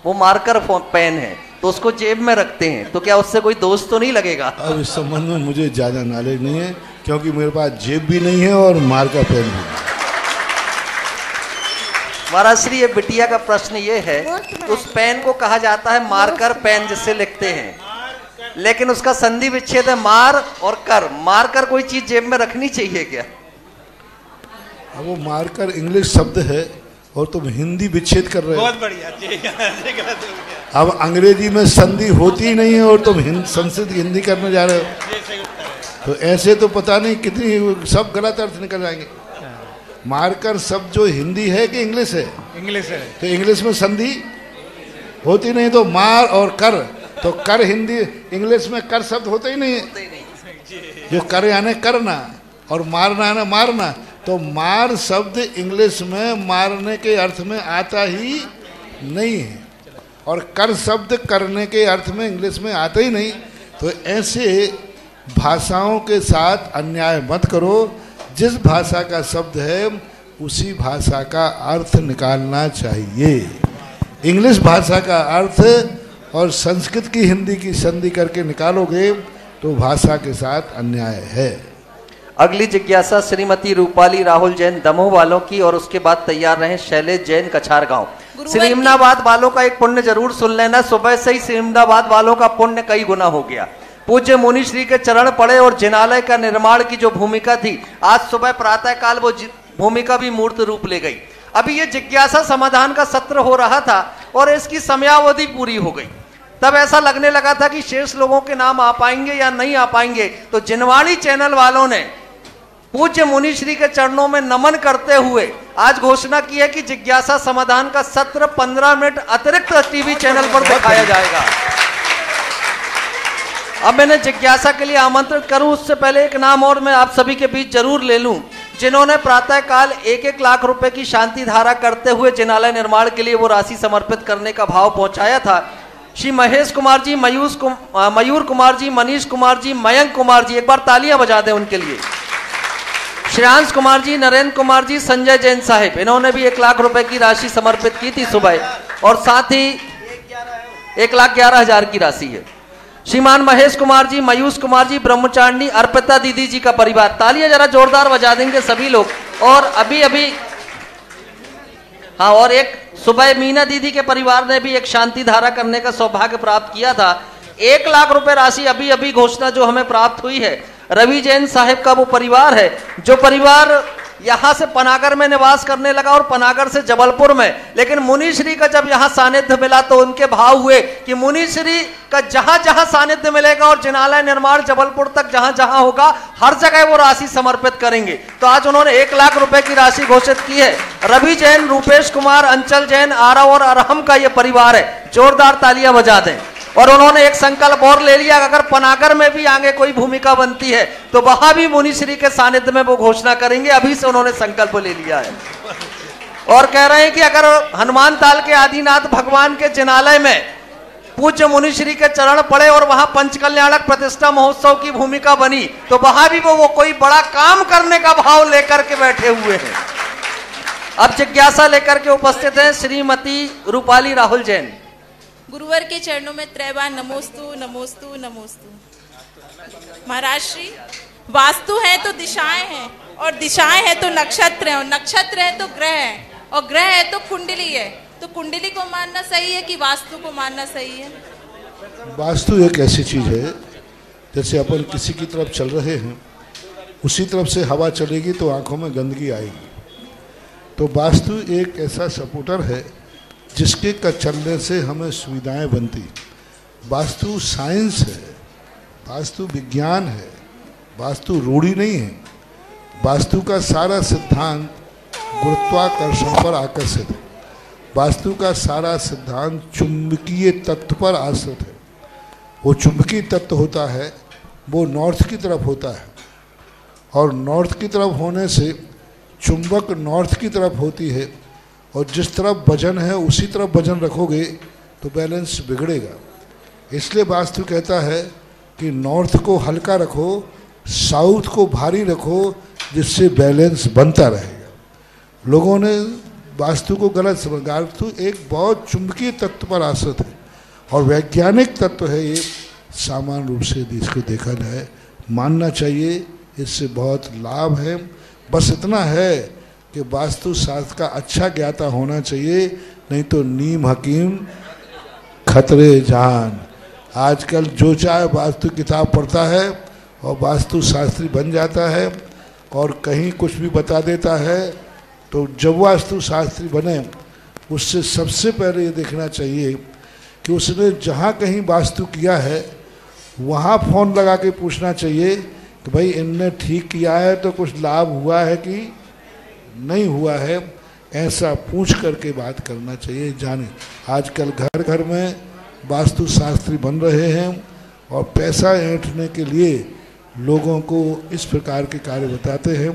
वो मार्कर पेन है तो उसको जेब में रखते हैं, तो क्या उससे कोई दोष तो नहीं लगेगा? अब इस संबंध में मुझे ज़्यादा नॉलेज नहीं है, क्योंकि मेरे पास जेब भी नहीं है और मार्कर पेन भी नहीं। महाराज श्री, ये बिटिया का प्रश्न ये है, उस पेन को कहा जाता है मार्कर पेन जिससे लिखते हैं, लेकिन उसका संधि विच्छेद है मार और कर। मारकर कोई चीज जेब में रखनी चाहिए क्या? अब वो मार्कर इंग्लिश शब्द है और तुम हिंदी विच्छेद कर रहे हो। बहुत बढ़िया। अब अंग्रेजी में संधि होती ही नहीं है और तुम संस्कृत हिंदी करने जा रहे हो, तो ऐसे तो पता नहीं कितनी सब गलत अर्थ निकल जाएंगे। मार्कर शब्द जो हिंदी है कि इंग्लिश है? इंग्लिश है। तो इंग्लिश में संधि होती नहीं, तो मार और कर, तो कर हिंदी, इंग्लिश में कर शब्द होता ही नहीं है। जो कर यानी करना और मारना यानी मारना, तो मार शब्द इंग्लिश में मारने के अर्थ में आता ही नहीं है, और कर शब्द करने के अर्थ में इंग्लिश में आता ही नहीं। तो ऐसे भाषाओं के साथ अन्याय मत करो। जिस भाषा का शब्द है उसी भाषा का अर्थ निकालना चाहिए। इंग्लिश भाषा का अर्थ और संस्कृत की हिंदी की संधि करके निकालोगे तो भाषा के साथ अन्याय है। अगली जिज्ञासा श्रीमती रूपाली राहुल जैन दमोह वालों की, और उसके बाद तैयार रहे शैलेश जैन कछार गांव। सिलीमनाबाद वालों का एक पुण्य जरूर सुन लेना। सुबह से ही सिलीमनाबाद वालों का पुण्य कई गुना हो गया। पूज्य मुनि श्री के चरण पड़े और जिनालय का निर्माण की जो भूमिका थी, आज सुबह प्रातः काल वो भूमिका भी मूर्त रूप ले गई। अभी ये जिज्ञासा समाधान का सत्र हो रहा था और इसकी समयावधि पूरी हो गई। तब ऐसा लगने लगा था कि शेष लोगों के नाम आ पाएंगे या नहीं आ पाएंगे, तो जिनवाणी चैनल वालों ने पूज्य मुनि श्री के चरणों में नमन करते हुए आज घोषणा की है कि जिज्ञासा समाधान का सत्र 15 मिनट अतिरिक्त टीवी चैनल पर दिखाया जाएगा। अब मैंने जिज्ञासा के लिए आमंत्रित करूं, उससे पहले एक नाम और मैं आप सभी के बीच जरूर ले लूं। जिन्होंने प्रातःकाल 1-1 लाख रुपए की शांति धारा करते हुए जिनालय निर्माण के लिए वो राशि समर्पित करने का भाव पहुंचाया था। श्री महेश कुमार जी, मयूर कुमार जी, मनीष कुमार जी, मयंक कुमार जी, एक बार तालियां बजा दें उनके लिए। श्रेयांश कुमार जी, नरेंद्र कुमार जी, संजय जैन साहिब, इन्होंने भी 1 लाख रुपए की राशि समर्पित की थी सुबह, और साथ ही 1,11,000 की राशि है। श्रीमान महेश कुमार जी, मयूष कुमार जी, ब्रह्मचारिणी अर्पिता दीदी जी का परिवार, तालियां जरा जोरदार बजा देंगे सभी लोग। और अभी हाँ, और एक सुबह मीना दीदी के परिवार ने भी एक शांति धारा करने का सौभाग्य प्राप्त किया था। 1 लाख रुपए राशि अभी घोषणा जो हमें प्राप्त हुई है, रवि जैन साहिब का वो परिवार है, जो परिवार यहां से पनागर में निवास करने लगा और पनागर से जबलपुर में, लेकिन मुनिश्री का जब यहां सानिध्य मिला तो उनके भाव हुए कि मुनिश्री का जहां जहां सानिध्य मिलेगा और जिनालय निर्माण जबलपुर तक जहां जहां होगा हर जगह वो राशि समर्पित करेंगे। तो आज उन्होंने 1 लाख रुपए की राशि घोषित की है। रवि जैन, रूपेश कुमार, अंचल जैन, आरव और अरहम का ये परिवार है, जोरदार तालियां बजा दें। और उन्होंने एक संकल्प और ले लिया, अगर पनागर में भी आगे कोई भूमिका बनती है तो वहां भी मुनिश्री के सानिध्य में वो घोषणा करेंगे। अभी से उन्होंने संकल्प ले लिया है और कह रहे हैं कि अगर हनुमान ताल के आदिनाथ भगवान के जिनालय में पूज्य मुनिश्री के चरण पड़े और वहां पंचकल्याणक प्रतिष्ठा महोत्सव की भूमिका बनी तो वहां भी वो कोई बड़ा काम करने का भाव लेकर के बैठे हुए हैं। अब जिज्ञासा लेकर के उपस्थित हैं श्रीमती रूपाली राहुल जैन। गुरुवर के चरणों में त्रैबार नमोस्तु नमोस्तु नमोस्तु। महाराज श्री, वास्तु है तो दिशाएं हैं और दिशाएं हैं तो नक्षत्र हैं और नक्षत्र है तो ग्रह है और ग्रह है तो कुंडली है। तो कुंडली को मानना सही है कि वास्तु को मानना सही है? वास्तु एक ऐसी चीज है, जैसे अपन किसी की तरफ चल रहे हैं उसी तरफ से हवा चलेगी तो आंखों में गंदगी आएगी। तो वास्तु एक ऐसा सपोर्टर है जिसके का चलने से हमें सुविधाएं बनती। वास्तु साइंस है, वास्तु विज्ञान है, वास्तु रूढ़ी नहीं है। वास्तु का सारा सिद्धांत गुरुत्वाकर्षण पर आकर्षित है। वास्तु का सारा सिद्धांत चुंबकीय तत्व पर आश्रित है। वो चुंबकीय तत्व होता है वो नॉर्थ की तरफ होता है और नॉर्थ की तरफ होने से चुंबक नॉर्थ की तरफ होती है और जिस तरफ वजन है उसी तरफ वजन रखोगे तो बैलेंस बिगड़ेगा। इसलिए वास्तु कहता है कि नॉर्थ को हल्का रखो, साउथ को भारी रखो, जिससे बैलेंस बनता रहेगा। लोगों ने वास्तु को गलत समझा। वास्तु एक बहुत चुंबकीय तत्व पर आश्रित है और वैज्ञानिक तत्व है। ये सामान्य रूप से इसको देखा जाए मानना चाहिए, इससे बहुत लाभ है। बस इतना है कि वास्तु शास्त्र का अच्छा ज्ञाता होना चाहिए, नहीं तो नीम हकीम खतरे जान। आजकल जो चाहे वास्तु किताब पढ़ता है और वास्तु शास्त्री बन जाता है और कहीं कुछ भी बता देता है। तो जब वास्तु शास्त्री बने उससे सबसे पहले ये देखना चाहिए कि उसने जहाँ कहीं वास्तु किया है वहाँ फ़ोन लगा के पूछना चाहिए कि भाई इनने ठीक किया है तो कुछ लाभ हुआ है कि नहीं हुआ है। ऐसा पूछ करके बात करना चाहिए। जाने आजकल घर घर में वास्तु शास्त्री बन रहे हैं और पैसा ऐंठने के लिए लोगों को इस प्रकार के कार्य बताते हैं।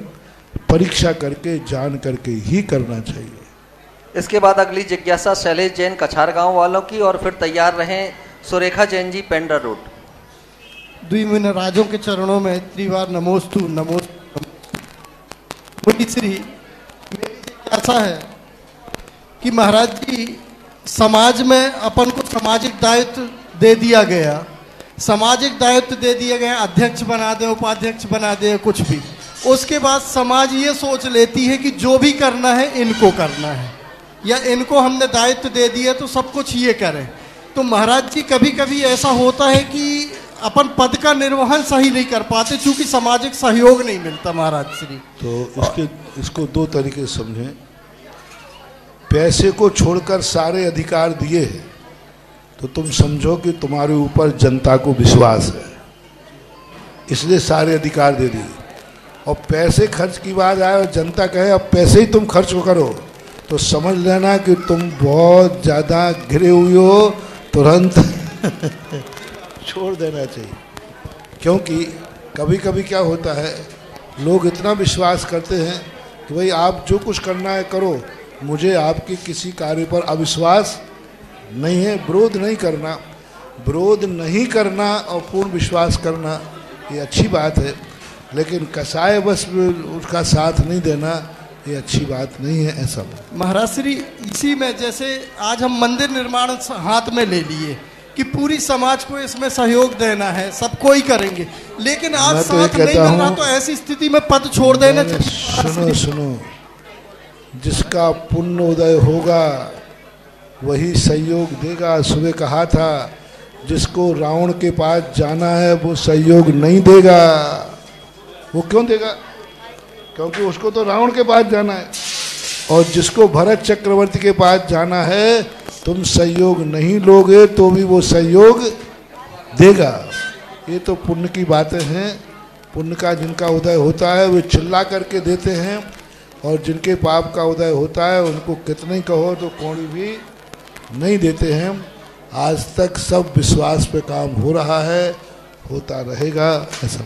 परीक्षा करके जान करके ही करना चाहिए। इसके बाद अगली जिज्ञासा शैलेश जैन कछार गांव वालों की और फिर तैयार रहें सुरेखा जैन जी पेंडर रोड। द्विमुन राजों के चरणों में त्रिवार नमोस्तु नमोस्तु। मुनिश्री, मेरी जिज्ञासा है कि महाराज जी समाज में अपन को सामाजिक दायित्व दे दिया गया, सामाजिक दायित्व दे दिया गया, अध्यक्ष बना दे, उपाध्यक्ष बना दे, कुछ भी। उसके बाद समाज ये सोच लेती है कि जो भी करना है इनको करना है या इनको हमने दायित्व दे दिया तो सब कुछ ये करें। तो महाराज जी कभी कभी ऐसा होता है कि अपन पद का निर्वहन सही नहीं कर पाते क्योंकि सामाजिक सहयोग नहीं मिलता महाराज श्री। तो इसको दो तरीके से समझें। पैसे को छोड़कर सारे अधिकार दिए हैं तो तुम समझो कि तुम्हारे ऊपर जनता को विश्वास है, इसलिए सारे अधिकार दे दिए। और पैसे खर्च की बात आए और जनता कहे अब पैसे ही तुम खर्च करो तो समझ लेना कि तुम बहुत ज़्यादा घिरे हुए हो, तुरंत छोड़ देना चाहिए। क्योंकि कभी कभी क्या होता है लोग इतना विश्वास करते हैं कि भाई आप जो कुछ करना है करो, मुझे आपके किसी कार्य पर अविश्वास नहीं है। विरोध नहीं करना, विरोध नहीं करना और पूर्ण विश्वास करना ये अच्छी बात है, लेकिन कसाय बस उसका साथ नहीं देना ये अच्छी बात नहीं है। ऐसा महाराज श्री, इसी में जैसे आज हम मंदिर निर्माण हाथ में ले लिए कि पूरी समाज को इसमें सहयोग देना है, सबको ही करेंगे, लेकिन आज साथ नहीं मिल रहा, तो ऐसी स्थिति में पद छोड़ देना चाहिए। सुनो, जिसका पुण्य उदय होगा वही सहयोग देगा। सुबह कहा था जिसको रावण के पास जाना है वो सहयोग नहीं देगा। वो क्यों देगा? क्योंकि उसको तो रावण के पास जाना है। और जिसको भरत चक्रवर्ती के पास जाना है, तुम सहयोग नहीं लोगे तो भी वो सहयोग देगा। ये तो पुण्य की बातें हैं। पुण्य का जिनका उदय होता है वे चिल्ला करके देते हैं, और जिनके पाप का उदय होता है उनको कितने कहो तो कौड़ी भी नहीं देते हैं। आज तक सब विश्वास पे काम हो रहा है, होता रहेगा। ऐसा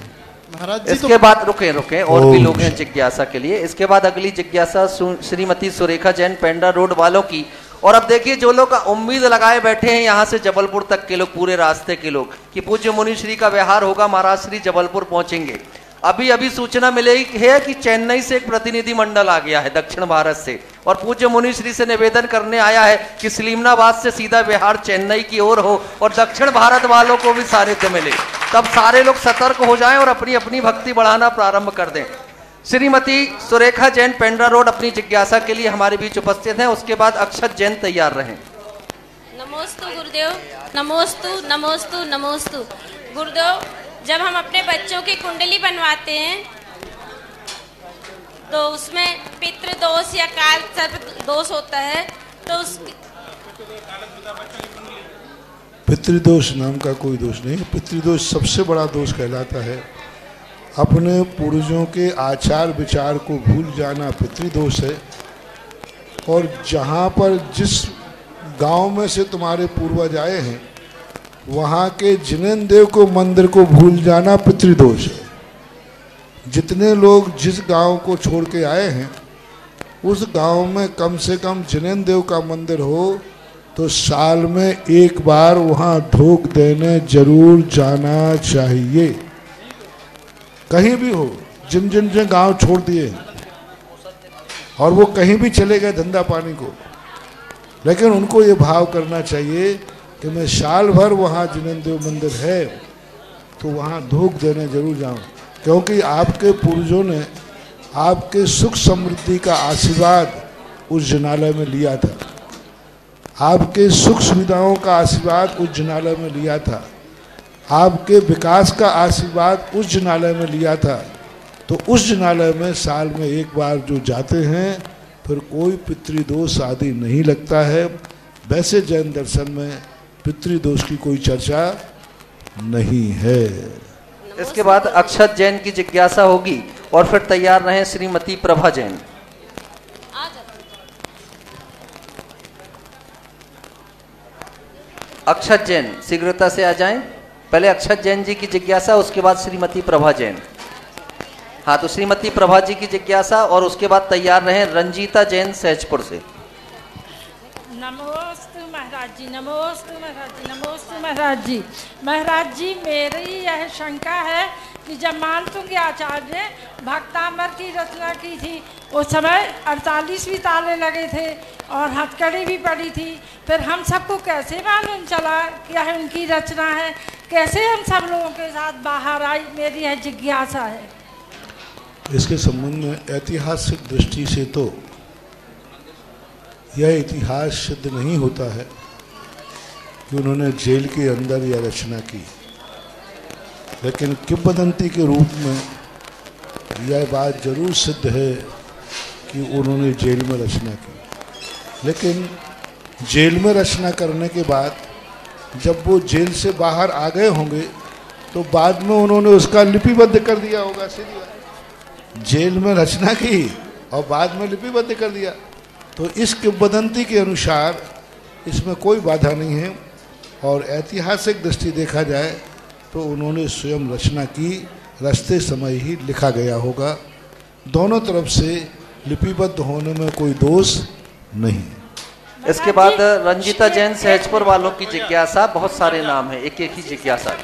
महाराज जी, इसके बाद रुके और भी लोग हैं जिज्ञासा के लिए। इसके बाद अगली जिज्ञासा श्रीमती सुरेखा जैन, पेंडा रोड वालों की। और अब देखिए, जो लोग उम्मीद लगाए बैठे हैं यहाँ से जबलपुर तक के लोग, पूरे रास्ते के लोग, कि पूज्य मुनि श्री का व्यवहार होगा, महाराज श्री जबलपुर पहुंचेंगे। अभी अभी सूचना मिली है कि चेन्नई से एक प्रतिनिधि मंडल आ गया है, दक्षिण भारत से, और पूज्य मुनि श्री से निवेदन करने आया है कि सलीमनाबाद से सीधा बिहार चेन्नई की ओर हो और दक्षिण भारत वालों को भी सानिध्य मिले। तब सारे लोग सतर्क हो जाएं और अपनी अपनी भक्ति बढ़ाना प्रारंभ कर दें। श्रीमती सुरेखा जैन, पेंड्रा रोड, अपनी जिज्ञासा के लिए हमारे बीच उपस्थित हैं। उसके बाद अक्षत जैन तैयार रहें। नमोस्तु गुरुदेव, नमोस्तु नमोस्तु नमोस्तु। गुरुदेव, जब हम अपने बच्चों की कुंडली बनवाते हैं तो उसमें पितृ दोष या काल सर्प दोष होता है, तो उसकी पितृदोष नाम का कोई दोष नहीं। पितृदोष सबसे बड़ा दोष कहलाता है। अपने पूर्वजों के आचार विचार को भूल जाना पितृदोष है। और जहाँ पर जिस गांव में से तुम्हारे पूर्वज आए हैं वहाँ के जिनेन्द्र देव को मंदिर को भूल जाना पितृदोष है। जितने लोग जिस गांव को छोड़ के आए हैं उस गांव में कम से कम जिनेन्द्र देव का मंदिर हो तो साल में एक बार वहाँ धोख देने जरूर जाना चाहिए। कहीं भी हो, जिन जिन जिन गांव छोड़ दिए और वो कहीं भी चले गए धंधा पानी को, लेकिन उनको ये भाव करना चाहिए कि मैं साल भर वहाँ जिनेन्द्र देव मंदिर है तो वहाँ धोख देने जरूर जाऊँ, क्योंकि आपके पूर्वजों ने आपके सुख समृद्धि का आशीर्वाद उस जिनालय में लिया था। आपके सुख सुविधाओं का आशीर्वाद उस जिनालय में लिया था। आपके विकास का आशीर्वाद उस जिनालय में लिया था। तो उस जिनालय में साल में एक बार जो जाते हैं फिर कोई पितृदोष आदि नहीं लगता है। वैसे जैन दर्शन में पितृदोष की कोई चर्चा नहीं है। इसके बाद अक्षत जैन की जिज्ञासा होगी और फिर तैयार रहें श्रीमती प्रभा जैन। अक्षत जैन शीघ्रता से आ जाएं। पहले अक्षत जैन जी की जिज्ञासा, उसके बाद श्रीमती प्रभा जैन। हाँ, तो श्रीमती प्रभा जी की जिज्ञासा और उसके बाद तैयार रहें रंजीता जैन सहजपुर से। नमोस्तु महाराज जी, नमोस्तु महाराज जी, नमोस्तु महाराज जी। महाराज जी, मेरी यह शंका है कि जब मानतुंग आचार्य ने भक्तामर की रचना की थी उस समय 48 ताले लगे थे और हथकड़ी भी पड़ी थी, फिर हम सबको कैसे मालूम चला कि यह उनकी रचना है? कैसे हम सब लोगों के साथ बाहर आई? मेरी यह जिज्ञासा है। इसके संबंध में ऐतिहासिक दृष्टि से तो यह इतिहास सिद्ध नहीं होता है कि उन्होंने जेल के अंदर यह रचना की, लेकिन किंवदंती के रूप में यह बात जरूर सिद्ध है कि उन्होंने जेल में रचना की। लेकिन जेल में रचना करने के बाद जब वो जेल से बाहर आ गए होंगे तो बाद में उन्होंने उसका लिपिबद्ध कर दिया होगा। सीधी बात, जेल में रचना की और बाद में लिपिबद्ध कर दिया, तो इस किंवदंती के अनुसार इसमें कोई बाधा नहीं है। और ऐतिहासिक दृष्टि देखा जाए तो उन्होंने स्वयं रचना की। रचते समय ही लिखा गया होगा। दोनों तरफ से लिपिबद्ध होने में कोई दोष नहीं। इसके बाद रंजीता जैन सहजपुर वालों की जिज्ञासा, बहुत सारे नाम हैं, एक एक ही जिज्ञासा।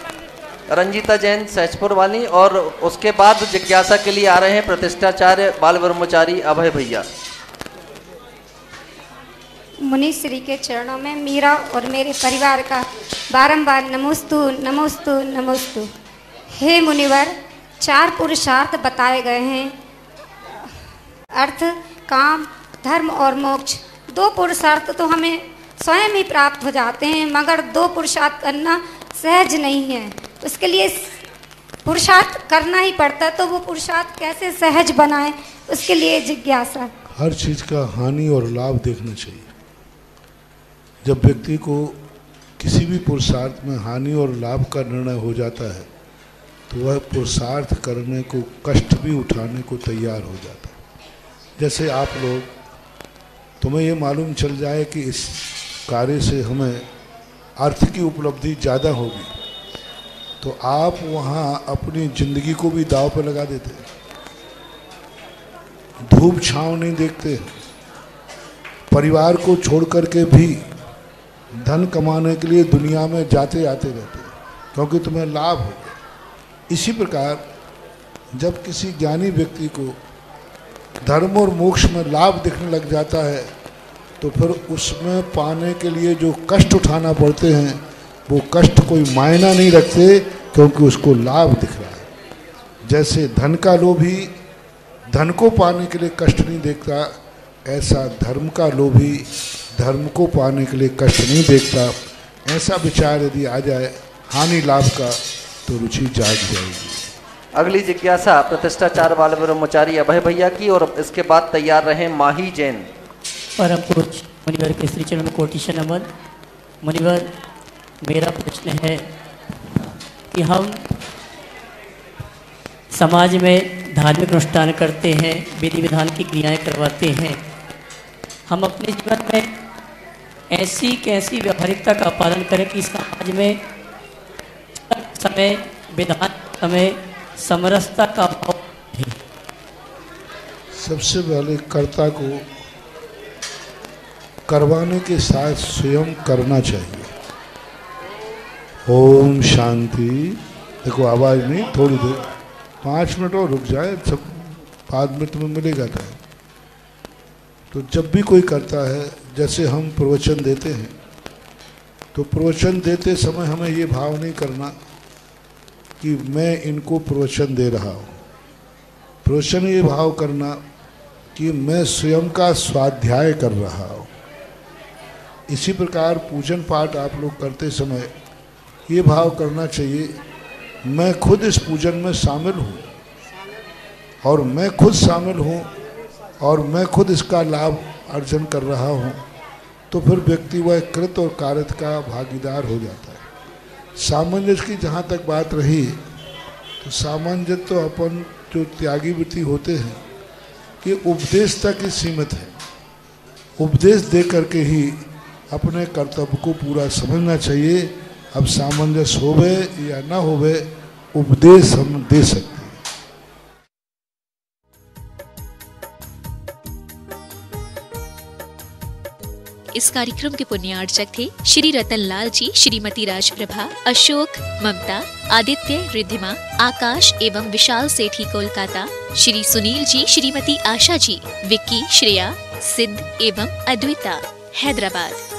रंजीता जैन सहजपुर वाली, और उसके बाद जिज्ञासा के लिए आ रहे हैं प्रतिष्ठाचार्य बाल ब्रह्मचारी अभय भैया। मुनि श्री के चरणों में मेरा और मेरे परिवार का बारंबार नमोस्तु नमोस्तु नमोस्तु। हे मुनिवर, 4 पुरुषार्थ बताए गए हैं, अर्थ, काम, धर्म और मोक्ष। 2 पुरुषार्थ तो हमें स्वयं ही प्राप्त हो जाते हैं, मगर 2 पुरुषार्थ करना सहज नहीं है। उसके लिए पुरुषार्थ करना ही पड़ता है, तो वो पुरुषार्थ कैसे सहज बनाए, उसके लिए जिज्ञासा। हर चीज़ का हानि और लाभ देखना चाहिए। जब व्यक्ति को किसी भी पुरुषार्थ में हानि और लाभ का निर्णय हो जाता है तो वह पुरुषार्थ करने को, कष्ट भी उठाने को तैयार हो जाता है। जैसे आप लोग, तुम्हें ये मालूम चल जाए कि इस कार्य से हमें अर्थ की उपलब्धि ज़्यादा होगी, तो आप वहाँ अपनी जिंदगी को भी दांव पर लगा देते हैं। धूप छांव नहीं देखते, परिवार को छोड़ करके भी धन कमाने के लिए दुनिया में जाते आते रहते हैं, क्योंकि तुम्हें लाभ हो। इसी प्रकार जब किसी ज्ञानी व्यक्ति को धर्म और मोक्ष में लाभ दिखने लग जाता है तो फिर उसमें पाने के लिए जो कष्ट उठाना पड़ते हैं वो कष्ट कोई मायना नहीं रखते, क्योंकि उसको लाभ दिख रहा है। जैसे धन का लोभी धन को पाने के लिए कष्ट नहीं देखता, ऐसा धर्म का लोभी धर्म को पाने के लिए कष्ट नहीं देखता। ऐसा विचार यदि आ जाए हानि लाभ का, तो रुचि जाग जाएगी। अगली जिज्ञासा प्रतिष्ठाचार्य बाल ब्रह्मचारी अभय भैया की, और इसके बाद तैयार रहे माही जैन। परम पूज्य मुनिवर के श्री चरण में कोटि नमन। मुनिवर, मेरा प्रश्न है कि हम समाज में धार्मिक अनुष्ठान करते हैं, विधि विधान की क्रियाएं करवाते हैं, हम अपने जीवन में ऐसी कैसी व्यवहारिकता का पालन करें कि समाज में समय, विधान समय समरसता का भाव है। सबसे पहले कर्ता को करवाने के साथ स्वयं करना चाहिए। ओम शांति। देखो आवाज़ नहीं, थोड़ी देर 5 मिनट और रुक जाए, सब बाद में तुम्हें मिलेगा टाइम। तो जब भी कोई करता है, जैसे हम प्रवचन देते हैं, तो प्रवचन देते समय हमें ये भाव नहीं करना कि मैं इनको प्रवचन दे रहा हूँ। प्रवचन ये भाव करना कि मैं स्वयं का स्वाध्याय कर रहा हूँ। इसी प्रकार पूजन पाठ आप लोग करते समय ये भाव करना चाहिए, मैं खुद इस पूजन में शामिल हूँ और मैं खुद शामिल हूँ और मैं खुद इसका लाभ अर्जन कर रहा हूँ। तो फिर व्यक्ति वह कृत और कार्यत का भागीदार हो जाता है। सामंजस्य की जहाँ तक बात रही, तो सामंजस्य तो अपन जो त्यागी वृत्ति होते हैं कि उपदेश तक ही सीमित है। उपदेश दे करके ही अपने कर्तव्य को पूरा समझना चाहिए। अब सामंजस्य होवे या ना होवे, उपदेश हम दे सकते हैं। इस कार्यक्रम के पुण्यार्चक थे श्री रतन लाल जी, श्रीमती राजप्रभा, अशोक, ममता, आदित्य, रिद्धिमा, आकाश एवं विशाल सेठी कोलकाता, श्री सुनील जी, श्रीमती आशा जी, विक्की, श्रेया, सिद्ध एवं अद्विता हैदराबाद।